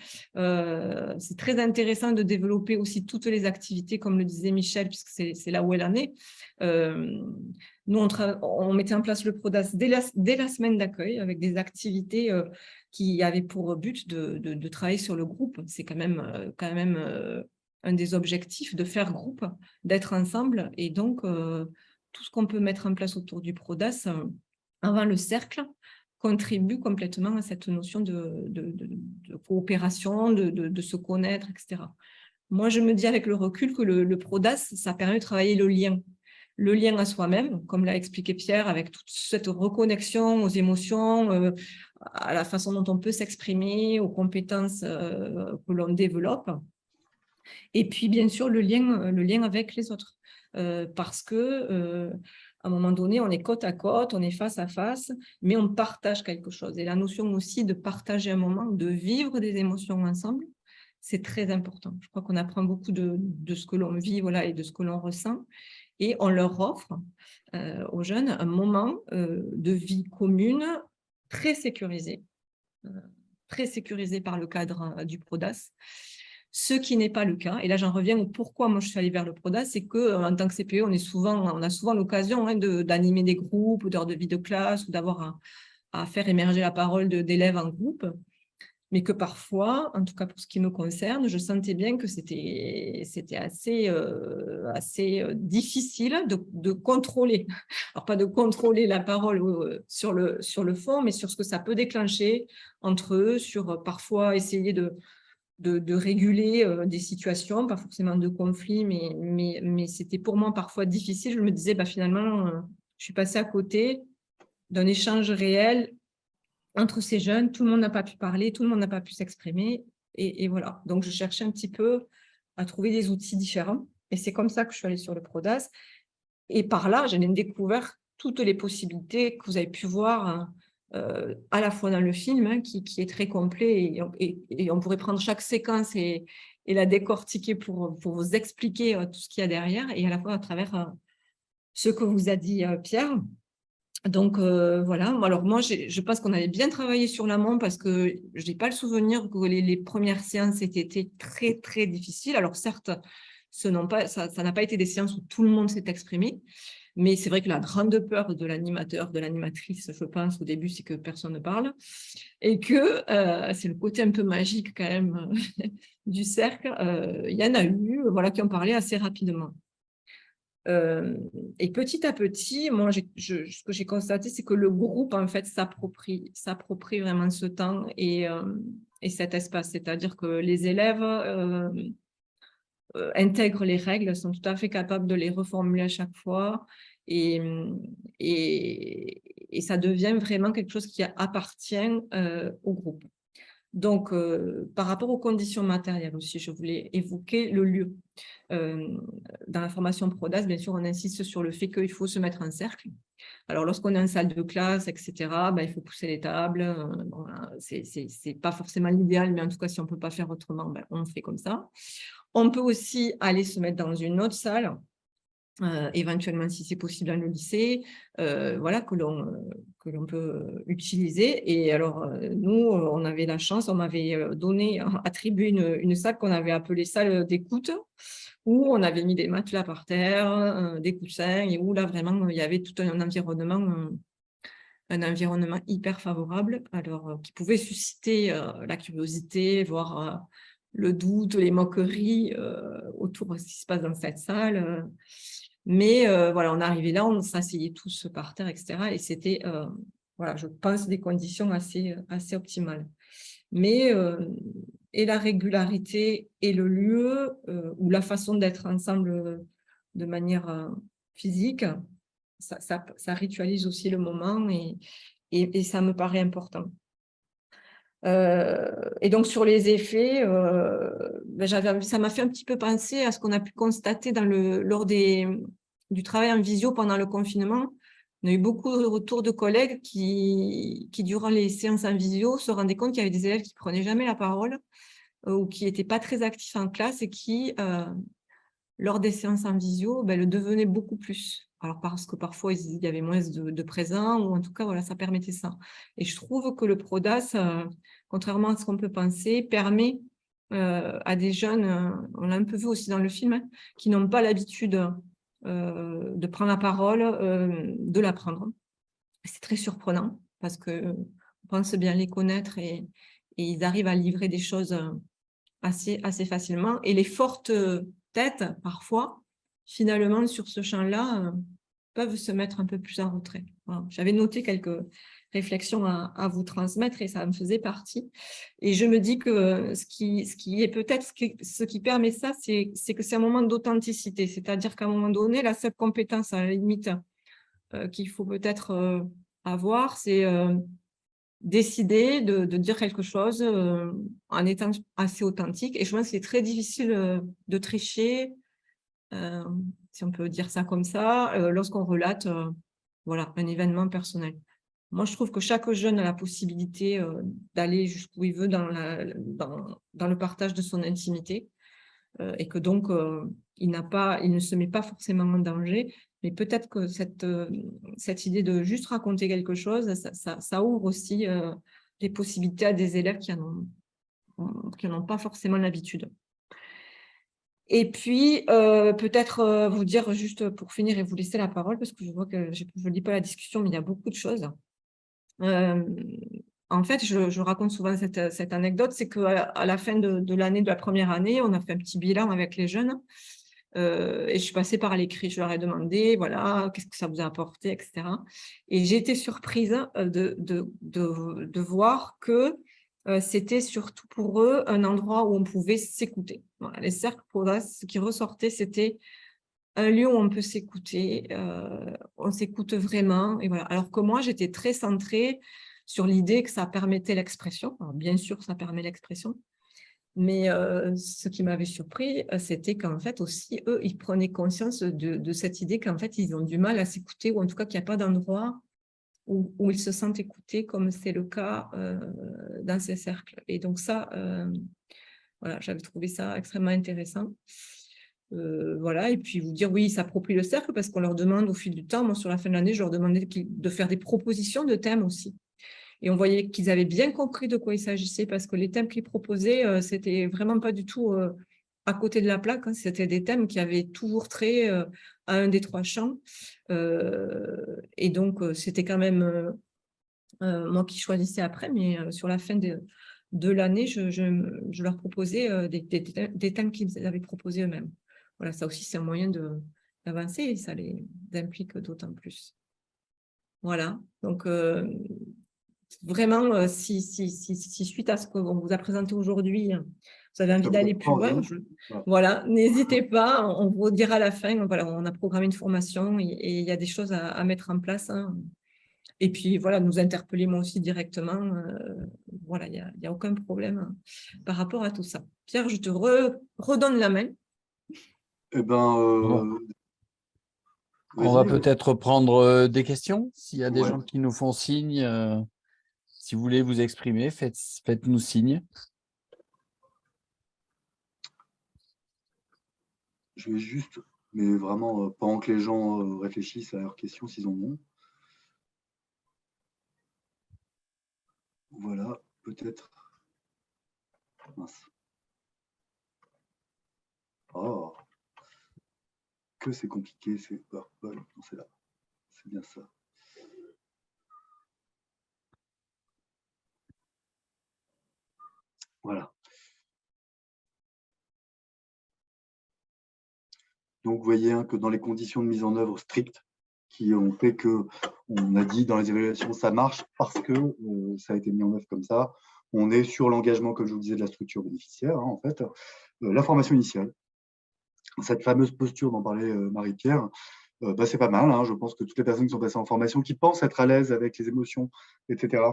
c'est très intéressant de développer aussi toutes les activités, comme le disait Michel, puisque c'est là où elle en est. Nous, on mettait en place le PRODAS dès la semaine d'accueil, avec des activités qui avaient pour but de travailler sur le groupe. C'est quand même un des objectifs, de faire groupe, d'être ensemble, et donc tout ce qu'on peut mettre en place autour du PRODAS avant le cercle contribue complètement à cette notion de coopération, de se connaître, etc. Moi, je me dis avec le recul que le PRODAS, ça permet de travailler le lien à soi-même, comme l'a expliqué Pierre, avec toute cette reconnexion aux émotions, à la façon dont on peut s'exprimer, aux compétences que l'on développe. Et puis, bien sûr, le lien avec les autres. Parce que à un moment donné, on est côte à côte, on est face à face, mais on partage quelque chose. Et la notion aussi de partager un moment, de vivre des émotions ensemble, c'est très important. Je crois qu'on apprend beaucoup de ce que l'on vit, voilà, et de ce que l'on ressent. Et on leur offre aux jeunes un moment de vie commune très sécurisé par le cadre du PRODAS. Ce qui n'est pas le cas, et là j'en reviens au pourquoi moi je suis allée vers le PRODAS, c'est qu'en tant que CPE, on a souvent l'occasion d'animer des groupes, d'heures de vie de classe, ou d'avoir à faire émerger la parole d'élèves en groupe, mais que parfois, en tout cas pour ce qui me concerne, je sentais bien que c'était assez difficile de contrôler. Alors pas de contrôler la parole sur le fond, mais sur ce que ça peut déclencher entre eux, sur parfois essayer de réguler des situations, pas forcément de conflit, mais c'était pour moi parfois difficile. Je me disais, finalement, je suis passée à côté d'un échange réel entre ces jeunes. Tout le monde n'a pas pu parler, tout le monde n'a pas pu s'exprimer. Et voilà. Donc, je cherchais un petit peu à trouver des outils différents. Et c'est comme ça que je suis allée sur le PRODAS. Et par là, j'en ai découvert toutes les possibilités que vous avez pu voir à la fois dans le film, qui est très complet, et on pourrait prendre chaque séquence et la décortiquer pour vous expliquer tout ce qu'il y a derrière, et à la fois à travers ce que vous a dit Pierre. Donc, voilà. Alors, moi, je pense qu'on avait bien travaillé sur l'amont, parce que je n'ai pas le souvenir que les premières séances aient été très, très difficiles. Alors, certes, ça n'a pas été des séances où tout le monde s'est exprimé, mais c'est vrai que la grande peur de l'animateur, de l'animatrice, je pense, au début, c'est que personne ne parle, et que c'est le côté un peu magique quand même du cercle. Il y en a eu voilà, qui ont parlé assez rapidement. Et petit à petit, moi, ce que j'ai constaté, c'est que le groupe, en fait, s'approprie vraiment ce temps et cet espace. C'est-à-dire que les élèves intègrent les règles, sont tout à fait capables de les reformuler à chaque fois, et ça devient vraiment quelque chose qui appartient au groupe. Donc, par rapport aux conditions matérielles aussi, je voulais évoquer le lieu. Dans la formation PRODAS, bien sûr, on insiste sur le fait qu'il faut se mettre en cercle. Alors, lorsqu'on est en salle de classe, etc., il faut pousser les tables. Bon, c'est pas forcément l'idéal, mais en tout cas, si on ne peut pas faire autrement, on fait comme ça. On peut aussi aller se mettre dans une autre salle, éventuellement si c'est possible dans le lycée, voilà, que l'on peut utiliser. Et alors, nous, on avait la chance, on m'avait attribué une salle qu'on avait appelée salle d'écoute, où on avait mis des matelas par terre, des coussins, et où là, vraiment, il y avait tout un environnement hyper favorable, alors qui pouvait susciter la curiosité, voire le doute, les moqueries autour de ce qui se passe dans cette salle. Mais voilà, on arrivait là, on s'asseyait tous par terre, etc. Et c'était, voilà, je pense, des conditions assez optimales. Mais et la régularité et le lieu, ou la façon d'être ensemble de manière physique, ça ritualise aussi le moment, et ça me paraît important. Et donc, sur les effets, ça m'a fait un petit peu penser à ce qu'on a pu constater lors des du travail en visio pendant le confinement, on a eu beaucoup de retours de collègues qui, durant les séances en visio, se rendaient compte qu'il y avait des élèves qui ne prenaient jamais la parole ou qui n'étaient pas très actifs en classe et qui, lors des séances en visio, le devenaient beaucoup plus. Alors, parce que parfois, il y avait moins de présents, ou en tout cas, voilà, ça permettait ça. Et je trouve que le PRODAS, contrairement à ce qu'on peut penser, permet à des jeunes, on l'a un peu vu aussi dans le film, hein, qui n'ont pas l'habitude de prendre la parole, de l'apprendre. C'est très surprenant parce qu'on pense bien les connaître et ils arrivent à livrer des choses assez facilement. Et les fortes têtes, parfois, finalement, sur ce champ-là, peuvent se mettre un peu plus en retrait. Voilà. J'avais noté quelques réflexions à vous transmettre et ça me faisait partie. Et je me dis que ce qui est peut-être ce qui permet ça, c'est que c'est un moment d'authenticité. C'est-à-dire qu'à un moment donné, la seule compétence, à la limite, qu'il faut peut-être avoir, c'est décider de dire quelque chose en étant assez authentique. Et je pense que c'est très difficile de tricher, si on peut dire ça comme ça, lorsqu'on relate voilà, un événement personnel. Moi, je trouve que chaque jeune a la possibilité d'aller jusqu'où il veut dans le partage de son intimité et que donc, il ne se met pas forcément en danger. Mais peut-être que cette idée de juste raconter quelque chose, ça ouvre aussi des possibilités à des élèves qui n'en ont pas forcément l'habitude. Et puis, peut-être vous dire juste pour finir et vous laisser la parole, parce que je vois que je ne lis pas la discussion, mais il y a beaucoup de choses. En fait, je raconte souvent cette anecdote, c'est qu'à la fin de l'année, de la première année, on a fait un petit bilan avec les jeunes et je suis passée par l'écrit. Je leur ai demandé, voilà, qu'est-ce que ça vous a apporté, etc. Et j'ai été surprise de voir que c'était surtout pour eux un endroit où on pouvait s'écouter. Voilà, les cercles PRODAS, ce qui ressortait, c'était un lieu où on peut s'écouter, on s'écoute vraiment. Et voilà. Alors que moi, j'étais très centrée sur l'idée que ça permettait l'expression. Alors, bien sûr, ça permet l'expression. Mais ce qui m'avait surpris, c'était qu'en fait aussi, eux, ils prenaient conscience de cette idée qu'en fait, ils ont du mal à s'écouter, ou en tout cas qu'il n'y a pas d'endroit où ils se sentent écoutés, comme c'est le cas dans ces cercles. Et donc ça, voilà, j'avais trouvé ça extrêmement intéressant. Voilà, et puis vous dire, oui, ils s'approprient le cercle parce qu'on leur demande au fil du temps, moi sur la fin de l'année, je leur demandais de faire des propositions de thèmes aussi. Et on voyait qu'ils avaient bien compris de quoi il s'agissait parce que les thèmes qu'ils proposaient, c'était vraiment pas du tout à côté de la plaque, hein. C'était des thèmes qui avaient toujours trait à un des trois champs. Et donc, c'était quand même moi qui choisissais après, mais sur la fin de l'année, je leur proposais des thèmes qu'ils avaient proposés eux-mêmes. Voilà, ça aussi, c'est un moyen d'avancer et ça les implique d'autant plus. Voilà, donc vraiment, si suite à ce qu'on vous a présenté aujourd'hui, vous avez envie d'aller plus loin, voilà, n'hésitez pas, on vous dira à la fin, voilà, on a programmé une formation et il y a des choses à mettre en place, hein. Et puis, voilà, nous interpeller moi aussi directement, voilà, il n'y a aucun problème par rapport à tout ça. Pierre, je te redonne la main. Eh ben, on va peut-être prendre des questions. S'il y a des gens qui nous font signe, si vous voulez vous exprimer, faites-nous signe. Je vais juste, mais vraiment, pendant que les gens réfléchissent à leurs questions, s'ils en ont. Voilà, peut-être. Mince. Oh, que c'est compliqué, c'est PowerPoint. Non, c'est là. C'est bien ça. Voilà. Donc, vous voyez que dans les conditions de mise en œuvre strictes qui ont fait que, on a dit dans les évaluations, ça marche parce que ça a été mis en œuvre comme ça. On est sur l'engagement, comme je vous disais, de la structure bénéficiaire, hein, en fait. La formation initiale, cette fameuse posture dont parlait Marie-Pierre, c'est pas mal, hein. Je pense que toutes les personnes qui sont passées en formation, qui pensent être à l'aise avec les émotions, etc.,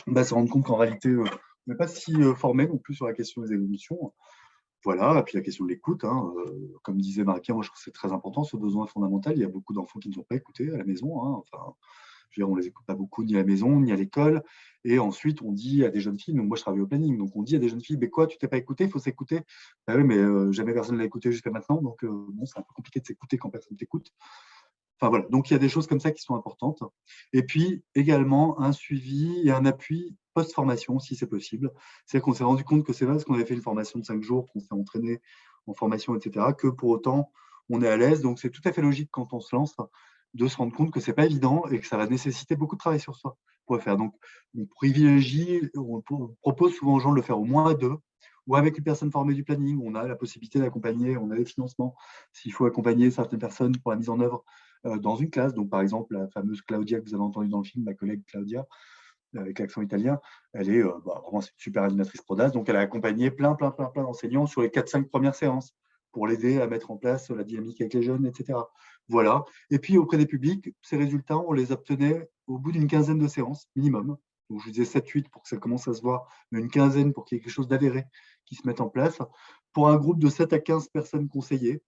se rendent compte qu'en réalité, on n'est pas si formé non plus sur la question des émotions. Voilà, et puis la question de l'écoute, hein, comme disait Marie-Pierre, moi je trouve que c'est très important, ce besoin fondamental. Il y a beaucoup d'enfants qui ne sont pas écoutés à la maison, hein. Enfin, je veux dire, on ne les écoute pas beaucoup ni à la maison, ni à l'école. Et ensuite, on dit à des jeunes filles, donc moi je travaille au planning, donc on dit à des jeunes filles, mais quoi, tu t'es pas écouté, il faut s'écouter. Ah oui, mais jamais personne ne l'a écouté jusqu'à maintenant, donc bon, c'est un peu compliqué de s'écouter quand personne t'écoute. Enfin voilà, donc il y a des choses comme ça qui sont importantes. Et puis également un suivi et un appui post-formation, si c'est possible. C'est qu'on s'est rendu compte que c'est pas parce qu'on avait fait une formation de 5 jours, qu'on s'est entraîné en formation, etc., que pour autant on est à l'aise. Donc c'est tout à fait logique quand on se lance de se rendre compte que c'est pas évident et que ça va nécessiter beaucoup de travail sur soi pour le faire. Donc on privilégie, on propose souvent aux gens de le faire au moins à deux ou avec une personne formée du planning. On a la possibilité d'accompagner, on a les financements s'il faut accompagner certaines personnes pour la mise en œuvre dans une classe. Donc, par exemple, la fameuse Claudia que vous avez entendue dans le film, ma collègue Claudia, avec l'accent italien, elle est vraiment une super animatrice PRODAS. Donc, elle a accompagné plein d'enseignants sur les 4-5 premières séances pour l'aider à mettre en place la dynamique avec les jeunes, etc. Voilà. Et puis, auprès des publics, ces résultats, on les obtenait au bout d'une quinzaine de séances minimum. Donc, je vous disais 7-8 pour que ça commence à se voir, mais une quinzaine pour qu'il y ait quelque chose d'avéré qui se mette en place. Pour un groupe de 7 à 15 personnes conseillées,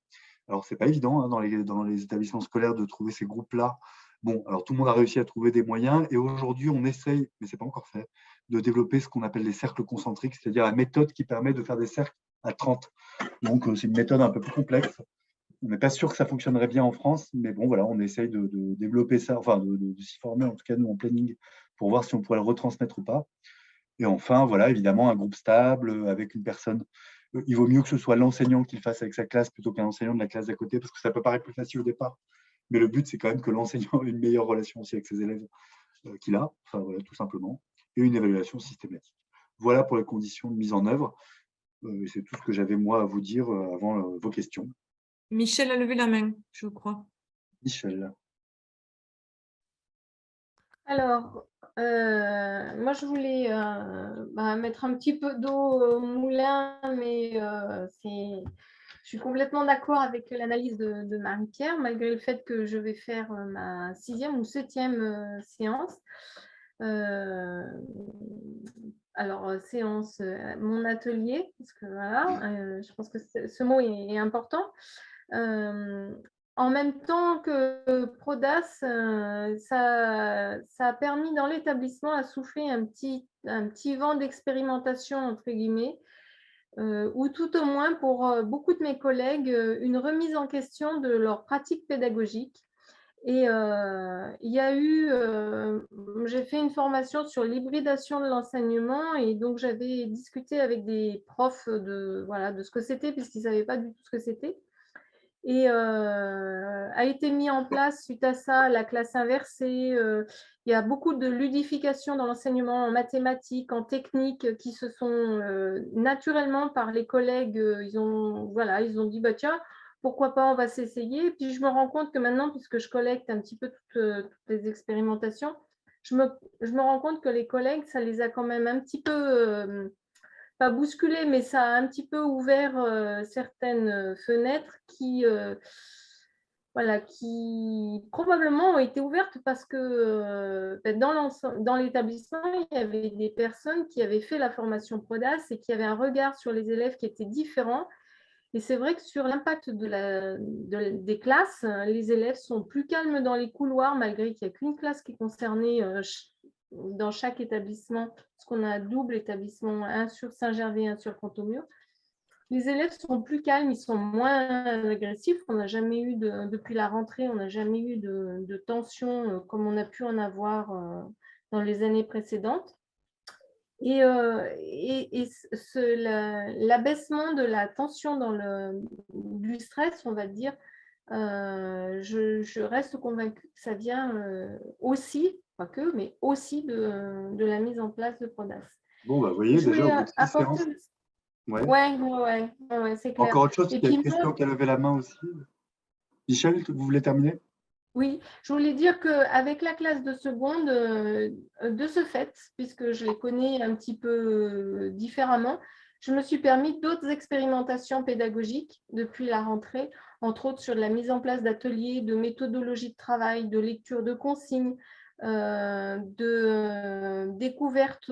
alors, ce n'est pas évident hein, dans les établissements scolaires de trouver ces groupes-là. Bon, alors tout le monde a réussi à trouver des moyens et aujourd'hui, on essaye, mais ce n'est pas encore fait, de développer ce qu'on appelle les cercles concentriques, c'est-à-dire la méthode qui permet de faire des cercles à 30. Donc, c'est une méthode un peu plus complexe. On n'est pas sûr que ça fonctionnerait bien en France, mais bon, voilà, on essaye de développer ça, enfin, de s'y former, en tout cas, nous, en planning, pour voir si on pourrait le retransmettre ou pas. Et enfin, voilà, évidemment, un groupe stable avec une personne. Il vaut mieux que ce soit l'enseignant qui le fasse avec sa classe plutôt qu'un enseignant de la classe d'à côté, parce que ça peut paraître plus facile au départ. Mais le but, c'est quand même que l'enseignant ait une meilleure relation aussi avec ses élèves qu'il a, enfin voilà, tout simplement, et une évaluation systématique. Voilà pour les conditions de mise en œuvre. C'est tout ce que j'avais moi à vous dire avant vos questions. Michel a levé la main, je crois. Michel. Alors, moi, je voulais mettre un petit peu d'eau au moulin, mais je suis complètement d'accord avec l'analyse de Marie-Pierre, malgré le fait que je vais faire ma 6e ou 7e séance. Alors, séance, mon atelier, parce que voilà, je pense que ce mot est important. En même temps que PRODAS, ça a permis dans l'établissement à souffler un petit vent d'expérimentation, entre guillemets, ou tout au moins pour beaucoup de mes collègues, une remise en question de leur pratique pédagogique. Et il y a eu, j'ai fait une formation sur l'hybridation de l'enseignement et donc j'avais discuté avec des profs de ce que c'était puisqu'ils ne savaient pas du tout ce que c'était. Et a été mis en place suite à ça la classe inversée. Il y a beaucoup de ludification dans l'enseignement en mathématiques, en technique qui se sont naturellement par les collègues, ils ont dit bah tiens, pourquoi pas, on va s'essayer. Et puis je me rends compte que maintenant, puisque je collecte un petit peu toutes les expérimentations, je me rends compte que les collègues, ça les a quand même un petit peu pas bousculé, mais ça a un petit peu ouvert certaines fenêtres qui probablement ont été ouvertes parce que dans l'établissement, il y avait des personnes qui avaient fait la formation PRODAS et qui avaient un regard sur les élèves qui était différent. Et c'est vrai que sur l'impact des classes, les élèves sont plus calmes dans les couloirs, malgré qu'il n'y a qu'une classe qui est concernée dans chaque établissement, parce qu'on a un double établissement, un sur Saint-Gervais, un sur Pont-au-Mur. Les élèves sont plus calmes, ils sont moins agressifs. On n'a jamais eu, depuis la rentrée, on n'a jamais eu de tension comme on a pu en avoir dans les années précédentes. Et l'abaissement de la tension du stress, on va dire, je reste convaincue que ça vient aussi, pas que, mais aussi de la mise en place de PRODAS. Bon, vous voyez, déjà, au bout de 6 séances. Ouais, c'est clair. Encore autre chose, il y a une question qui a levé la main aussi. Michel, vous voulez terminer ? Oui, je voulais dire qu'avec la classe de seconde, de ce fait, puisque je les connais un petit peu différemment, je me suis permis d'autres expérimentations pédagogiques depuis la rentrée, entre autres sur la mise en place d'ateliers, de méthodologie de travail, de lecture de consignes, de découverte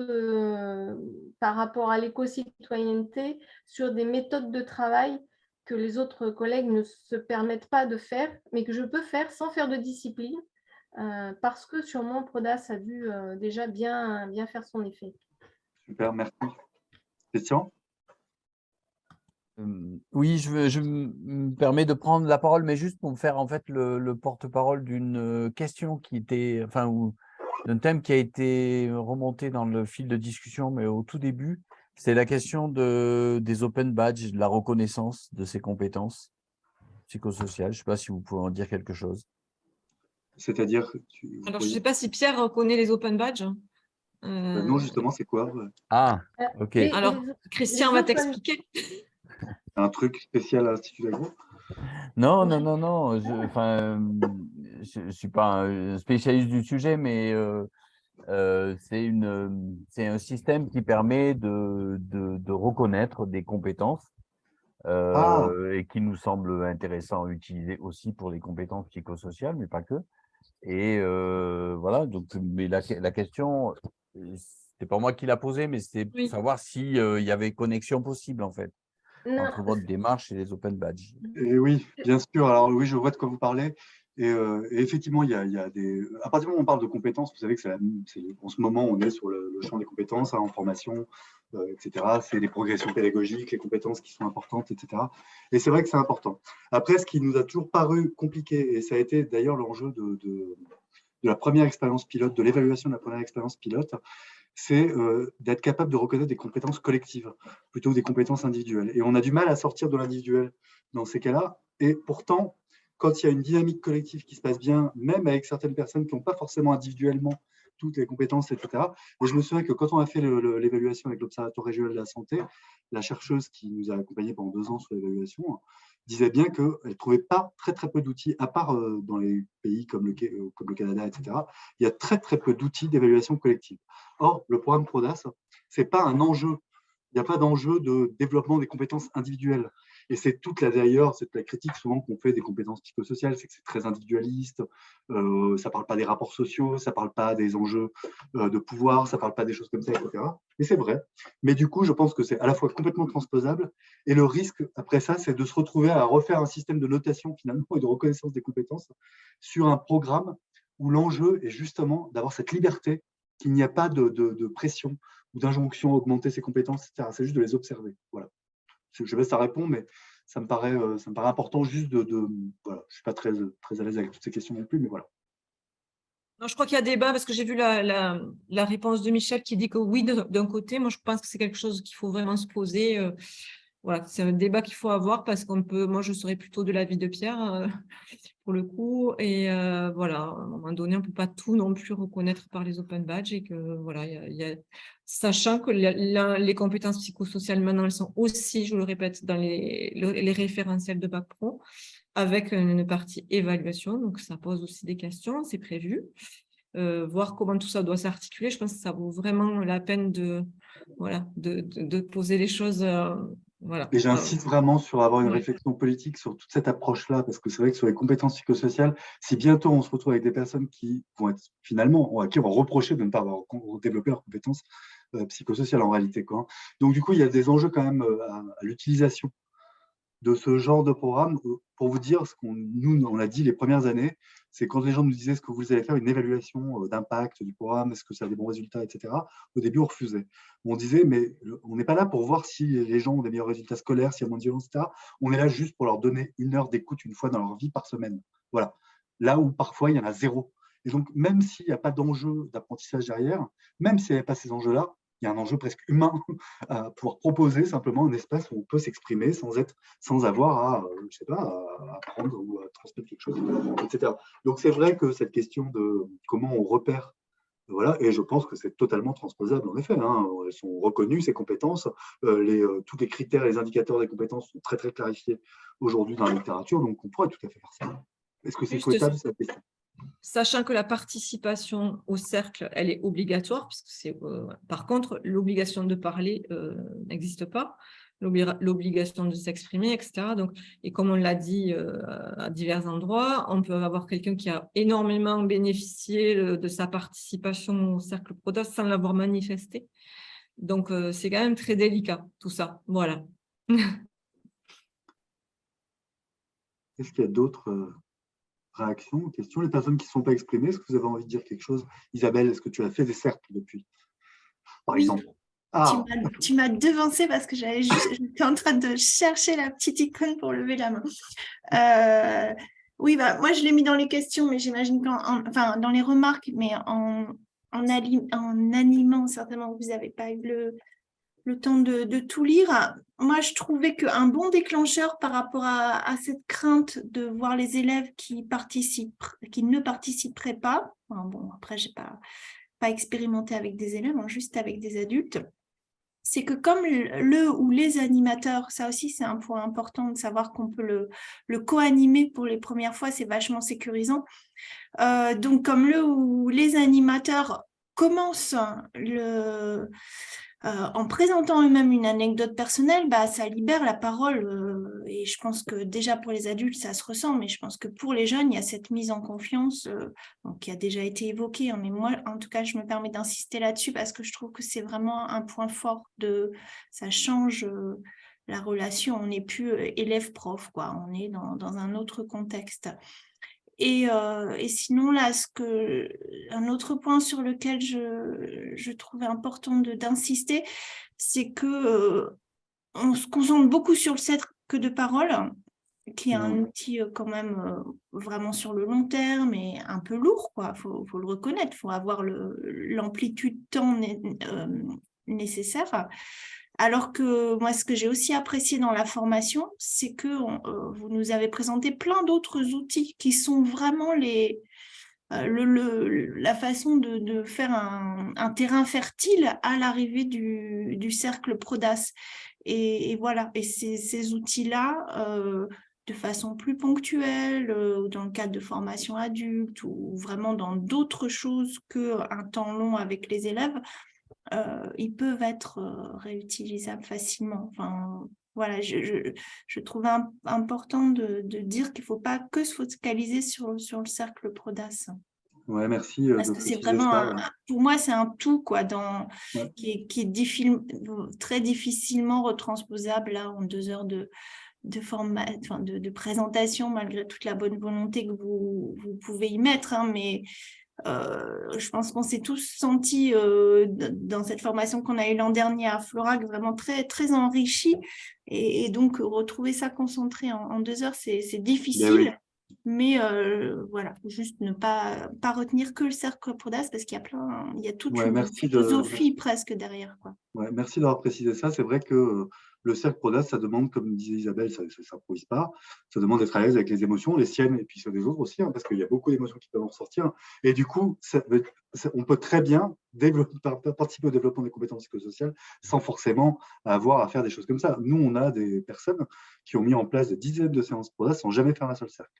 par rapport à l'éco-citoyenneté sur des méthodes de travail que les autres collègues ne se permettent pas de faire, mais que je peux faire sans faire de discipline, parce que sûrement Prodas a dû déjà bien faire son effet. Super, merci. Christian? Oui, je me permets de prendre la parole, mais juste pour me faire en fait le porte-parole d'une question qui était, enfin, ou d'un thème qui a été remonté dans le fil de discussion, mais au tout début, c'est la question des open badges, de la reconnaissance de ces compétences psychosociales. Je ne sais pas si vous pouvez en dire quelque chose. C'est-à-dire, Alors, je ne sais pas si Pierre connaît les open badges. non, justement, c'est quoi? Ah, ok. Alors, Christian va t'expliquer. Un truc spécial à l'Institut d'Agro? Non. Je ne suis pas un spécialiste du sujet, mais c'est un système qui permet de reconnaître des compétences et qui nous semble intéressant à utiliser aussi pour les compétences psychosociales, mais pas que. Et voilà, donc, mais la question, c'est pas moi qui l'a posée, mais c'était pour savoir s'il y avait connexion possible, en fait, entre votre démarche et les open badges. Et oui, bien sûr. Alors oui, je vois de quoi vous parlez. Et effectivement, il y a des. À partir du moment où on parle de compétences, vous savez que en ce moment, on est sur le champ des compétences, en formation, etc. C'est les progressions pédagogiques, les compétences qui sont importantes, etc. Et c'est vrai que c'est important. Après, ce qui nous a toujours paru compliqué, et ça a été d'ailleurs l'enjeu de la première expérience pilote, de l'évaluation de la première expérience pilote, c'est d'être capable de reconnaître des compétences collectives plutôt que des compétences individuelles. Et on a du mal à sortir de l'individuel dans ces cas-là. Et pourtant, quand il y a une dynamique collective qui se passe bien, même avec certaines personnes qui n'ont pas forcément individuellement toutes les compétences, etc. Et je me souviens que quand on a fait l'évaluation avec l'Observatoire régional de la santé, la chercheuse qui nous a accompagnés pendant 2 ans sur l'évaluation disait bien qu'elle ne trouvait pas très peu d'outils, à part dans les pays comme le Canada, etc. Il y a très peu d'outils d'évaluation collective. Or, le programme PRODAS, ce n'est pas un enjeu. Il n'y a pas d'enjeu de développement des compétences individuelles. Et c'est d'ailleurs, c'est la critique souvent qu'on fait des compétences psychosociales, c'est que c'est très individualiste, ça ne parle pas des rapports sociaux, ça ne parle pas des enjeux de pouvoir, ça ne parle pas des choses comme ça, etc. Et c'est vrai. Mais du coup, je pense que c'est à la fois complètement transposable, et le risque, après ça, c'est de se retrouver à refaire un système de notation, finalement, et de reconnaissance des compétences sur un programme où l'enjeu est justement d'avoir cette liberté, qu'il n'y a pas de pression ou d'injonction à augmenter ses compétences, etc. C'est juste de les observer. Voilà. Je sais pas si ça répond, mais ça me paraît important juste voilà. Je ne suis pas très à l'aise avec toutes ces questions non plus, mais voilà. Non, je crois qu'il y a débat parce que j'ai vu la réponse de Michel qui dit que oui, d'un côté. Moi, je pense que c'est quelque chose qu'il faut vraiment se poser. Voilà, c'est un débat qu'il faut avoir parce moi, je serais plutôt de l'avis de Pierre pour le coup. Et voilà, à un moment donné, on ne peut pas tout non plus reconnaître par les open badges et que voilà, sachant que les compétences psychosociales maintenant, elles sont aussi, je le répète, dans les référentiels de Bac Pro, avec une partie évaluation, donc ça pose aussi des questions, c'est prévu. Voir comment tout ça doit s'articuler, je pense que ça vaut vraiment la peine de poser les choses. Voilà. Et j'insiste vraiment sur avoir une réflexion politique sur toute cette approche-là, parce que c'est vrai que sur les compétences psychosociales, si bientôt on se retrouve avec des personnes qui vont être finalement, à qui on va reprocher de ne pas avoir développé leurs compétences psychosociales en réalité, quoi. Donc du coup, il y a des enjeux quand même à l'utilisation de ce genre de programme. Pour vous dire, nous, on a dit les premières années, c'est quand les gens nous disaient, est-ce que vous allez faire une évaluation d'impact du programme, est-ce que ça a des bons résultats, etc. Au début, on refusait. On disait, mais on n'est pas là pour voir si les gens ont des meilleurs résultats scolaires, s'il y a moins de violence, etc. On est là juste pour leur donner 1 heure d'écoute une fois dans leur vie par semaine. Voilà. Là où parfois, il y en a 0. Et donc, même s'il n'y a pas d'enjeu d'apprentissage derrière, même s'il n'y avait pas ces enjeux-là, il y a un enjeu presque humain à pouvoir proposer simplement un espace où on peut s'exprimer sans avoir à apprendre ou à transmettre quelque chose, etc. Donc c'est vrai que cette question de comment on repère, voilà, et je pense que c'est totalement transposable en effet. Elles sont reconnues, ces compétences, tous les critères et les indicateurs des compétences sont très clarifiés aujourd'hui dans la littérature, donc on pourrait tout à fait faire ça. Est-ce que c'est souhaitable, cette question ? Sachant que la participation au cercle, elle est obligatoire, puisque par contre, l'obligation de parler n'existe pas. l'obligation de s'exprimer, etc. Donc, et comme on l'a dit à divers endroits, on peut avoir quelqu'un qui a énormément bénéficié de sa participation au cercle PRODAS sans l'avoir manifesté. Donc, c'est quand même très délicat, tout ça. Voilà. Est-ce qu'il y a d'autres réactions, questions? Les personnes qui ne sont pas exprimées, est-ce que vous avez envie de dire quelque chose? Isabelle, est-ce que tu as fait des cercles depuis, par Oui. exemple? Ah, Tu m'as devancé parce que j'étais en train de chercher la petite icône pour lever la main. Oui, bah, moi je l'ai mis dans les questions, mais j'imagine enfin dans les remarques, mais en animant certainement, vous n'avez pas eu le temps de tout lire. Moi, je trouvais qu'un bon déclencheur par rapport à cette crainte de voir les élèves qui ne participeraient pas. Enfin, bon, après, je n'ai pas expérimenté avec des élèves, hein, juste avec des adultes. C'est que comme le ou les animateurs, ça aussi c'est un point important de savoir qu'on peut le co-animer pour les premières fois, c'est vachement sécurisant. Donc comme le ou les animateurs commencent en présentant eux-mêmes une anecdote personnelle, bah, ça libère la parole. Et je pense que déjà pour les adultes, ça se ressent, mais je pense que pour les jeunes, il y a cette mise en confiance qui a déjà été évoquée. Mais moi, en tout cas, je me permets d'insister là-dessus parce que je trouve que c'est vraiment un point fort ça change la relation. On n'est plus élève-prof, quoi. On est dans un autre contexte. Et sinon, là, un autre point sur lequel je trouvais important d'insister, c'est que on se concentre beaucoup sur le cercle de parole, qui est un outil quand même vraiment sur le long terme et un peu lourd, quoi. Faut le reconnaître, il faut avoir l'amplitude de temps nécessaire. Alors que moi, ce que j'ai aussi apprécié dans la formation, c'est que vous nous avez présenté plein d'autres outils qui sont vraiment la façon de faire un terrain fertile à l'arrivée du cercle PRODAS. Et voilà, et ces outils-là, de façon plus ponctuelle, dans le cadre de formation adulte ou vraiment dans d'autres choses qu'un temps long avec les élèves, ils peuvent être réutilisables facilement. Enfin, voilà, je trouve important de dire qu'il ne faut pas que se focaliser sur le cercle PRODAS. Ouais, merci. Parce que c'est vraiment, pour moi, c'est un tout quoi, qui est très difficilement retransposable là, en 2 heures de présentation, malgré toute la bonne volonté que vous pouvez y mettre. Hein, mais je pense qu'on s'est tous sentis dans cette formation qu'on a eue l'an dernier à Florac vraiment très, très enrichis. Et donc, retrouver ça concentré en 2 heures, c'est difficile. Oui. Mais voilà, juste ne pas retenir que le cercle PRODAS parce qu'il y a toute une philosophie presque derrière, quoi. Ouais, merci d'avoir précisé ça. C'est vrai que le cercle PRODAS, ça demande, comme disait Isabelle, ça ne s'improvise pas. Ça demande d'être à l'aise avec les émotions, les siennes et puis ceux des autres aussi, hein, parce qu'il y a beaucoup d'émotions qui peuvent en ressortir. Et du coup, on peut très bien participer au développement des compétences psychosociales sans forcément avoir à faire des choses comme ça. Nous, on a des personnes qui ont mis en place des dizaines de séances PRODAS sans jamais faire un seul cercle.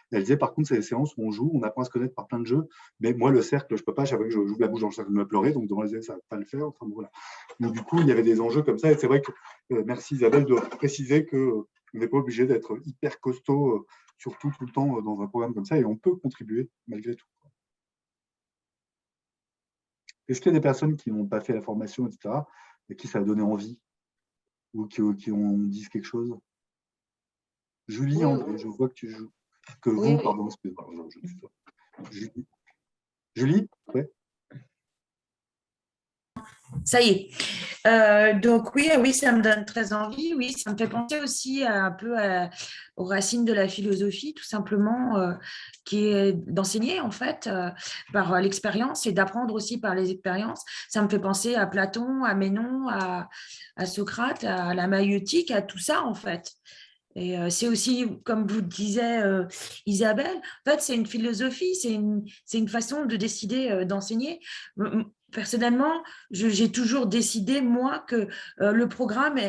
Elle disait, par contre, c'est des séances où on joue, on apprend à se connaître par plein de jeux. Mais moi, le cercle, je ne peux pas, chaque fois que je joue la bouche dans le cercle, je me pleurer, donc devant les élèves, ça ne va pas le faire. Enfin, voilà. Donc, du coup, il y avait des enjeux comme ça. Et c'est vrai que, merci Isabelle de préciser qu'on n'est pas obligé d'être hyper costaud, surtout tout le temps dans un programme comme ça, et on peut contribuer malgré tout. Est-ce qu'il y a des personnes qui n'ont pas fait la formation, etc., et qui ça a donné envie, ou qui ont dit quelque chose? Julie, André, je vois que tu joues. Pardon, excusez-moi. Julie, ouais. Ça y est. Donc oui, ça me donne très envie. Oui, ça me fait penser aussi un peu aux racines de la philosophie, tout simplement, qui est d'enseigner en fait par l'expérience et d'apprendre aussi par les expériences. Ça me fait penser à Platon, à Ménon, à Socrate, à la maïeutique, à tout ça en fait. Et c'est aussi, comme vous disait Isabelle, en fait, c'est une philosophie, c'est une façon de décider d'enseigner. Personnellement, j'ai toujours décidé, moi, que le programme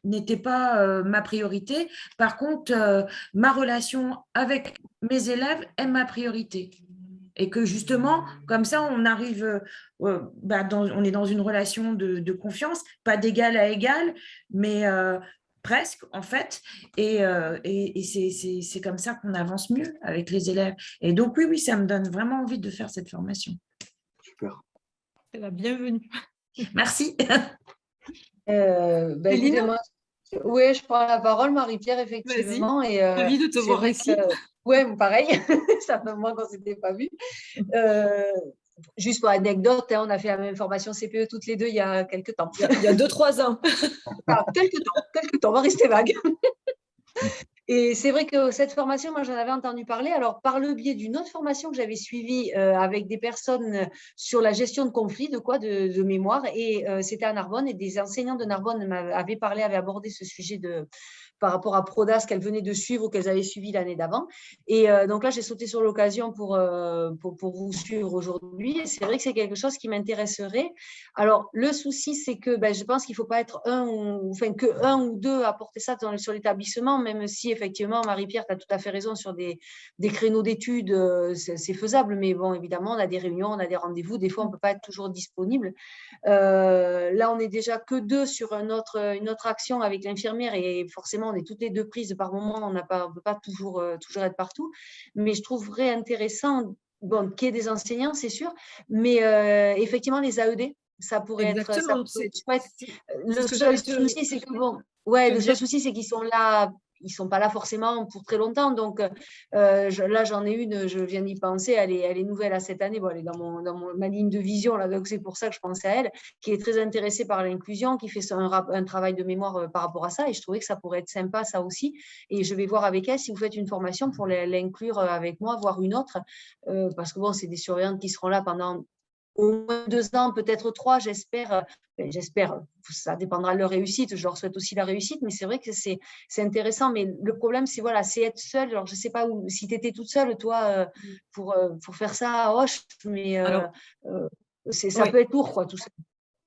n'était pas ma priorité. Par contre, ma relation avec mes élèves est ma priorité. Et que justement, comme ça, on arrive, on est dans une relation de confiance, pas d'égal à égal, mais presque en fait. Et c'est comme ça qu'on avance mieux avec les élèves. Et donc oui, ça me donne vraiment envie de faire cette formation. Super. C'est la bienvenue. Merci. Écoutez, moi, oui, je prends la parole, Marie-Pierre, effectivement. Vas-y, Et ravie de te c'est voir vrai ici. oui, pareil, ça fait moins qu'on ne s'était pas vu. Juste pour anecdote, on a fait la même formation CPE toutes les deux il y a quelques temps. Il y a 2-3 ans. Enfin, quelques temps, on va rester vague. Et c'est vrai que cette formation, moi, j'en avais entendu parler. Alors, par le biais d'une autre formation que j'avais suivie avec des personnes sur la gestion de conflits, de mémoire, et c'était à Narbonne, et des enseignants de Narbonne avaient abordé ce sujet par rapport à Prodas qu'elles venaient de suivre ou qu'elles avaient suivi l'année d'avant. Et donc là, j'ai sauté sur l'occasion pour vous suivre aujourd'hui. Et c'est vrai que c'est quelque chose qui m'intéresserait. Alors, le souci, c'est que je pense qu'il ne faut pas être que un ou deux à porter ça sur l'établissement, même si effectivement, Marie-Pierre, tu as tout à fait raison sur des créneaux d'études, c'est faisable. Mais bon, évidemment, on a des réunions, on a des rendez-vous. Des fois, on ne peut pas être toujours disponible. Là, on n'est déjà que deux sur une autre action avec l'infirmière et forcément, on est toutes les deux prises par moment. On ne peut pas toujours être partout. Mais je trouverais intéressant qu'il y ait des enseignants, c'est sûr, mais effectivement, les AED, ça pourrait être chouette. Le seul souci, c'est que le seul souci, c'est qu'ils sont là. Ils ne sont pas là forcément pour très longtemps. Donc, là, j'en ai une, je viens d'y penser, elle est nouvelle à cette année. Bon, elle est dans ma ligne de vision, là, donc c'est pour ça que je pensais à elle, qui est très intéressée par l'inclusion, qui fait un travail de mémoire par rapport à ça. Et je trouvais que ça pourrait être sympa, ça aussi. Et je vais voir avec elle si vous faites une formation pour l'inclure avec moi, voire une autre. Parce que bon, c'est des surveillantes qui seront là pendant au moins 2 ans, peut-être 3, j'espère. Ça dépendra de leur réussite. Je leur souhaite aussi la réussite, mais c'est vrai que c'est intéressant. Mais le problème, c'est être seule. Alors, je ne sais pas si tu étais toute seule, toi, pour faire ça à Auch, mais ça peut être lourd, quoi, tout ça.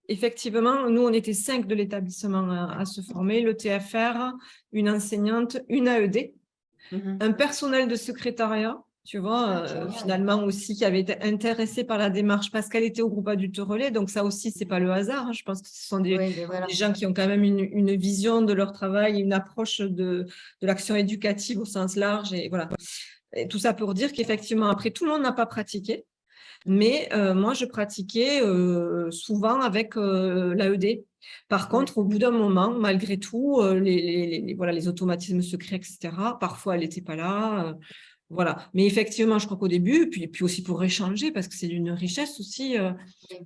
Effectivement, nous, on était 5 de l'établissement à se former, le TFR, une enseignante, une AED, un personnel de secrétariat, tu vois, finalement aussi, qui avait été intéressé par la démarche parce qu'elle était au groupe adulte relais. Donc ça aussi, ce n'est pas le hasard. Je pense que ce sont des gens qui ont quand même une vision de leur travail, une approche de l'action éducative au sens large. Et voilà. Et tout ça pour dire qu'effectivement, après, tout le monde n'a pas pratiqué. Mais moi, je pratiquais souvent avec l'AED. Par contre, au bout d'un moment, malgré tout, les automatismes secrets, etc., parfois, elle n'était pas là. Voilà. Mais effectivement, je crois qu'au début, puis aussi pour échanger, parce que c'est d'une richesse aussi,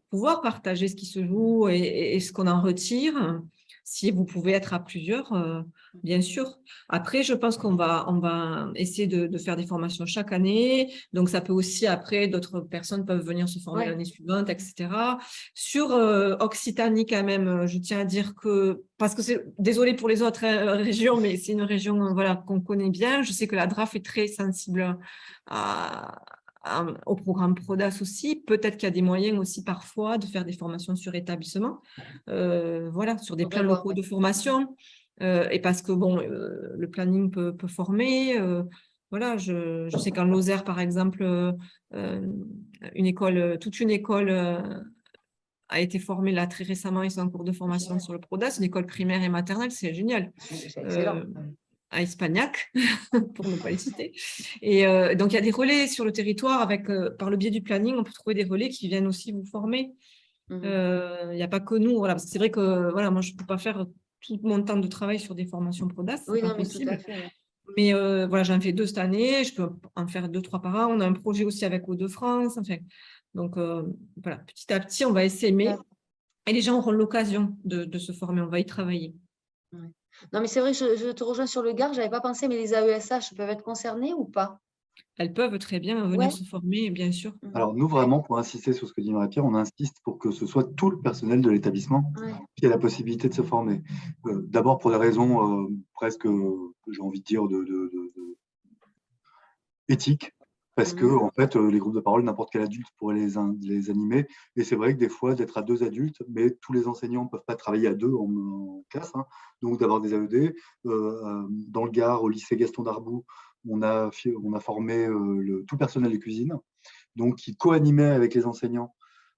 pouvoir partager ce qui se joue et ce qu'on en retire. Si vous pouvez être à plusieurs, bien sûr. Après, je pense qu'on va essayer de faire des formations chaque année. Donc, ça peut aussi, après, d'autres personnes peuvent venir se former l'année suivante, etc. Sur Occitanie, quand même, je tiens à dire que, parce que désolé pour les autres régions, mais c'est une région qu'on connaît bien. Je sais que la DRAF est très sensible au programme Prodas aussi. Peut-être qu'il y a des moyens aussi parfois de faire des formations sur établissement, sur des plans locaux de formation. Et parce que le planning peut former. Je sais qu'en Lozère, par exemple, toute une école a été formée là très récemment. Ils sont en cours de formation sur le Prodas, une école primaire et maternelle, c'est génial. C'est excellent. À Espagnac, pour ne pas les citer. Et donc, il y a des relais sur le territoire par le biais du planning, on peut trouver des relais qui viennent aussi vous former. Il n'y a pas que nous. Parce que c'est vrai que moi, je ne peux pas faire tout mon temps de travail sur des formations Prodas, c'est pas possible. Tout à fait, mais j'en fais 2 cette année, je peux en faire 2-3 par an. On a un projet aussi avec Hauts-de-France. Donc, petit à petit, on va essaimer. Et les gens auront l'occasion de se former, on va y travailler. Non, mais c'est vrai, je te rejoins sur le Gard, je n'avais pas pensé, mais les AESH peuvent être concernés ou pas? Elles peuvent très bien venir se former, bien sûr. Alors, nous, vraiment, pour insister sur ce que dit Marie-Pierre, on insiste pour que ce soit tout le personnel de l'établissement qui ait la possibilité de se former. D'abord, pour des raisons presque, j'ai envie de dire, éthiques. Parce que, en fait, les groupes de parole, n'importe quel adulte pourrait les animer. Et c'est vrai que des fois, d'être à 2 adultes, mais tous les enseignants ne peuvent pas travailler à 2 en classe. Donc, d'avoir des AED. Dans le Gard, au lycée Gaston Darboux, on a formé tout le personnel de cuisine. donc qui co-animait avec les enseignants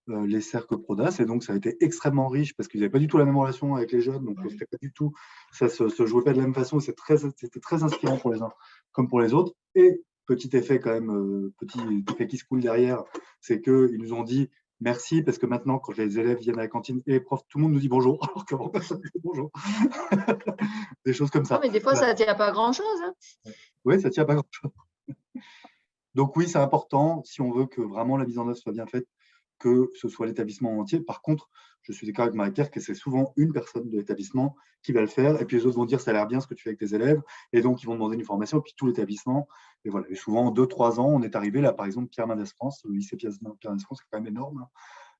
les cercles Prodas, et donc ça a été extrêmement riche parce qu'ils n'avaient pas du tout la même relation avec les jeunes, donc c'était pas du tout, ça se jouait pas de la même façon, c'était très inspirant pour les uns comme pour les autres. Et petit effet quand même, petit effet qui se coule derrière, c'est qu'ils nous ont dit merci, parce que maintenant, quand les élèves viennent à la cantine et les profs, tout le monde nous dit bonjour, alors qu'avant personne ne disait bonjour. Des choses comme ça. Non, mais des fois, ça ne tient pas à grand-chose. Hein. Oui, ça ne tient pas à grand-chose. Donc oui, c'est important, si on veut que vraiment la mise en œuvre soit bien faite, que ce soit l'établissement entier. Par contre, je suis d'accord avec Marie-Pierre que c'est souvent une personne de l'établissement qui va le faire, et puis les autres vont dire ça a l'air bien ce que tu fais avec tes élèves, et donc ils vont demander une formation, et puis tout l'établissement. Et voilà. Et souvent, en 2-3 ans, on est arrivé là, par exemple, Pierre Mendès France, le lycée Pierre Mendès France, c'est quand même énorme.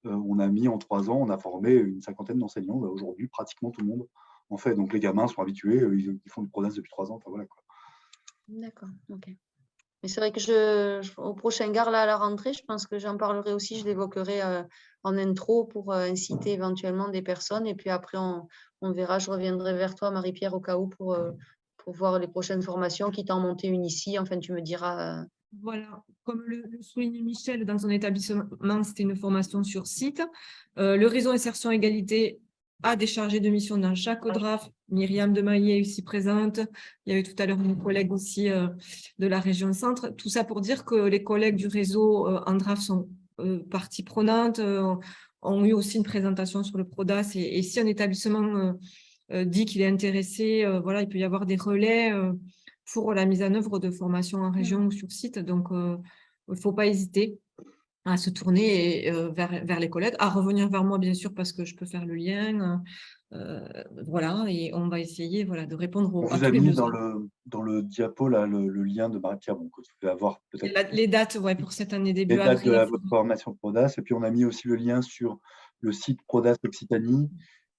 On a mis en 3 ans, on a formé une 50aine d'enseignants. Aujourd'hui, pratiquement tout le monde en fait. Donc les gamins sont habitués, ils font du Prodas depuis 3 ans. Enfin, voilà, quoi. D'accord, ok. Mais c'est vrai que au prochain gare, là, à la rentrée, je pense que j'en parlerai aussi, je l'évoquerai en intro pour inciter éventuellement des personnes. Et puis après, on verra, je reviendrai vers toi, Marie-Pierre, au cas où, pour voir les prochaines formations, quitte à en monter une ici. Enfin, tu me diras. Voilà, comme le souligne Michel, dans son établissement, c'était une formation sur site. Le réseau Insertion Égalité a des chargés de mission dans chaque ODRAF. Myriam Demaillet est ici présente. Il y avait tout à l'heure une collègue aussi de la région Centre. Tout ça pour dire que les collègues du réseau ANDRAF sont partie prenante, ont eu aussi une présentation sur le PRODAS. Et si un établissement dit qu'il est intéressé, voilà, il peut y avoir des relais pour la mise en œuvre de formations en région ou sur site. Donc, il ne faut pas hésiter à se tourner vers les collègues, à revenir vers moi, bien sûr, parce que je peux faire le lien. Voilà, et on va essayer, voilà, de répondre On à vous a tous les mis besoins. dans le diapo là, le lien de Marie-Pierre, que vous pouvez avoir peut-être Les dates, ouais, pour cette année début les dates de avril. votre formation Prodas. Et puis on a mis aussi le lien sur le site Prodas Occitanie.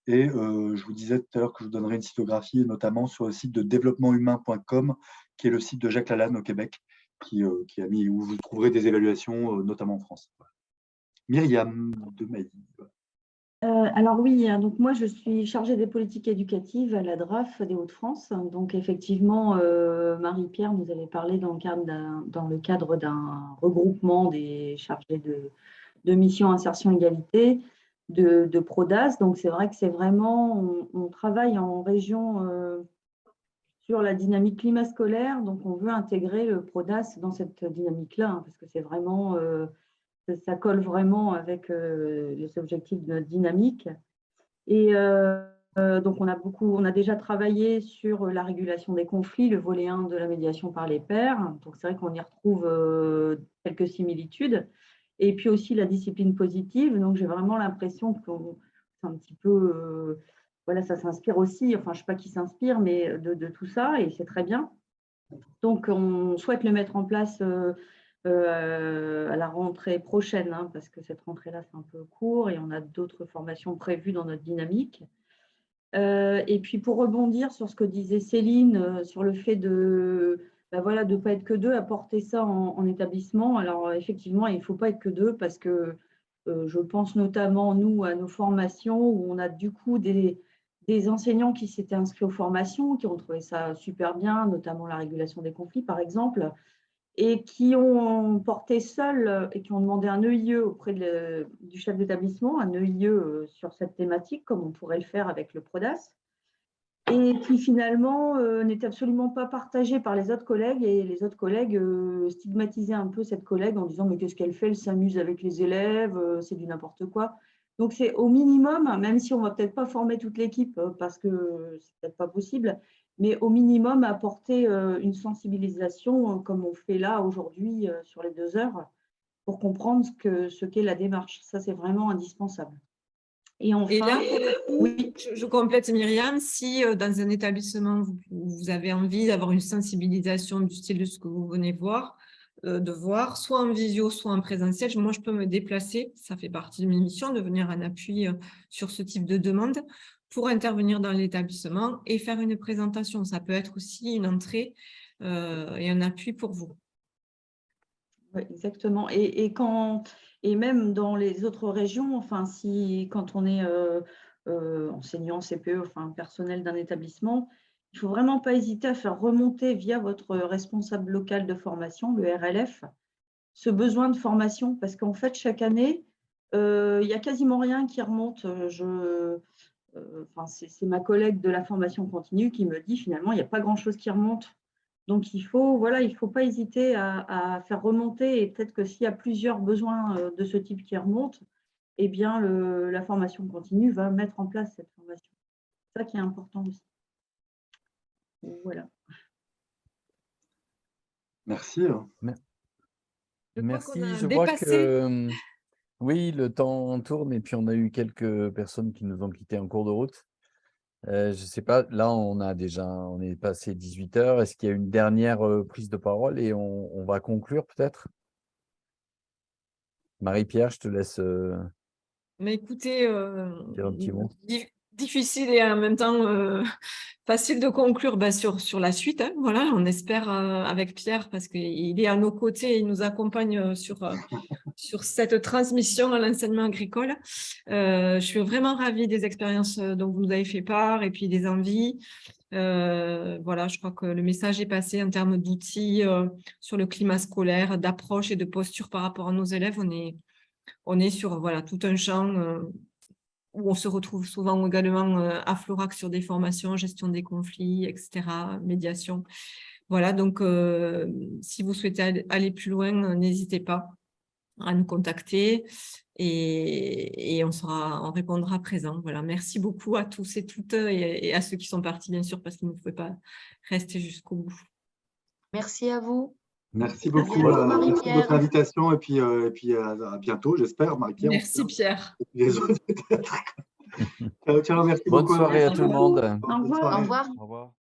Et je vous disais tout à l'heure que je vous donnerai une cytographie, notamment sur le site de développementhumain.com, qui est le site de Jacques Lalanne au Québec, qui a mis, où vous trouverez des évaluations, notamment en France. Myriam Demaillet. Alors oui, hein, donc moi je suis chargée des politiques éducatives à la DRAF des Hauts-de-France. Donc effectivement, Marie-Pierre nous avait parlé dans le cadre d'un regroupement des chargés de mission insertion égalité de Prodas. Donc c'est vrai que c'est vraiment, on travaille en région sur la dynamique climat scolaire. Donc on veut intégrer le Prodas dans cette dynamique-là, hein, parce que c'est vraiment ça colle vraiment avec les objectifs de notre dynamique. Et donc, on a déjà travaillé sur la régulation des conflits, le volet 1 de la médiation par les pairs. Donc, c'est vrai qu'on y retrouve quelques similitudes. Et puis aussi la discipline positive. Donc, j'ai vraiment l'impression que c'est un petit peu, voilà, ça s'inspire aussi, enfin, je ne sais pas qui s'inspire, mais de tout ça, et c'est très bien. Donc, on souhaite le mettre en place à la rentrée prochaine, hein, parce que cette rentrée-là, c'est un peu court et on a d'autres formations prévues dans notre dynamique. Et puis, pour rebondir sur ce que disait Céline, sur le fait de voilà, de ne pas être que deux, à porter ça en établissement. Alors, effectivement, il ne faut pas être que deux parce que je pense notamment, nous, à nos formations où on a du coup des enseignants qui s'étaient inscrits aux formations, qui ont trouvé ça super bien, notamment la régulation des conflits, par exemple, et qui ont porté seuls et qui ont demandé un EIE auprès du chef d'établissement, un EIE sur cette thématique, comme on pourrait le faire avec le PRODAS, et qui finalement n'était absolument pas partagé par les autres collègues, et les autres collègues stigmatisaient un peu cette collègue en disant « mais qu'est-ce qu'elle fait, elle s'amuse avec les élèves, c'est du n'importe quoi ». Donc c'est au minimum, même si on ne va peut-être pas former toute l'équipe parce que c'est peut-être pas possible, mais au minimum apporter une sensibilisation comme on fait là aujourd'hui sur les 2 heures pour comprendre ce qu'est la démarche. Ça, c'est vraiment indispensable. Et enfin, Et là, oui. je complète Myriam, si dans un établissement, vous avez envie d'avoir une sensibilisation du style de ce que vous venez de voir, soit en visio, soit en présentiel, moi je peux me déplacer, ça fait partie de mes missions, de venir en appui sur ce type de demande pour intervenir dans l'établissement et faire une présentation. Ça peut être aussi une entrée et un appui pour vous. Oui, exactement. Et même dans les autres régions, enfin, quand on est enseignant, CPE, enfin personnel d'un établissement, il ne faut vraiment pas hésiter à faire remonter via votre responsable local de formation, le RLF, ce besoin de formation, parce qu'en fait, chaque année, il n'y a quasiment rien qui remonte. C'est ma collègue de la formation continue qui me dit finalement, il n'y a pas grand-chose qui remonte. Donc, il faut pas hésiter à faire remonter, et peut-être que s'il y a plusieurs besoins de ce type qui remontent, eh bien, la formation continue va mettre en place cette formation. C'est ça qui est important aussi. Voilà. Merci. Merci. qu'on a Je vois dépassé. que oui, le temps tourne et puis on a eu quelques personnes qui nous ont quittés en cours de route. Je ne sais pas, là on est passé 18 h. Est-ce qu'il y a une dernière prise de parole et on va conclure peut-être? Marie-Pierre, je te laisse Mais écoutez, dire un petit mot. difficile et en même temps facile de conclure sur la suite. Hein, voilà, on espère avec Pierre, parce qu'il est à nos côtés, il nous accompagne sur cette transmission à l'enseignement agricole. Je suis vraiment ravie des expériences dont vous nous avez fait part et puis des envies. Voilà, je crois que le message est passé en termes d'outils sur le climat scolaire, d'approche et de posture par rapport à nos élèves. On est sur tout un champ où on se retrouve souvent également à Florac sur des formations, gestion des conflits, etc., médiation. Voilà, donc si vous souhaitez aller plus loin, n'hésitez pas à nous contacter et on répondra présent. Voilà, merci beaucoup à tous et toutes et à ceux qui sont partis, bien sûr, parce qu'ils ne pouvaient pas rester jusqu'au bout. Merci à vous. Merci beaucoup Marie-Pierre. merci de votre invitation et puis à bientôt, j'espère, Marie-Pierre. Merci Pierre. Les autres. Ciao, merci Bonne beaucoup. soirée à tout le monde. Au revoir. Au revoir. Au revoir.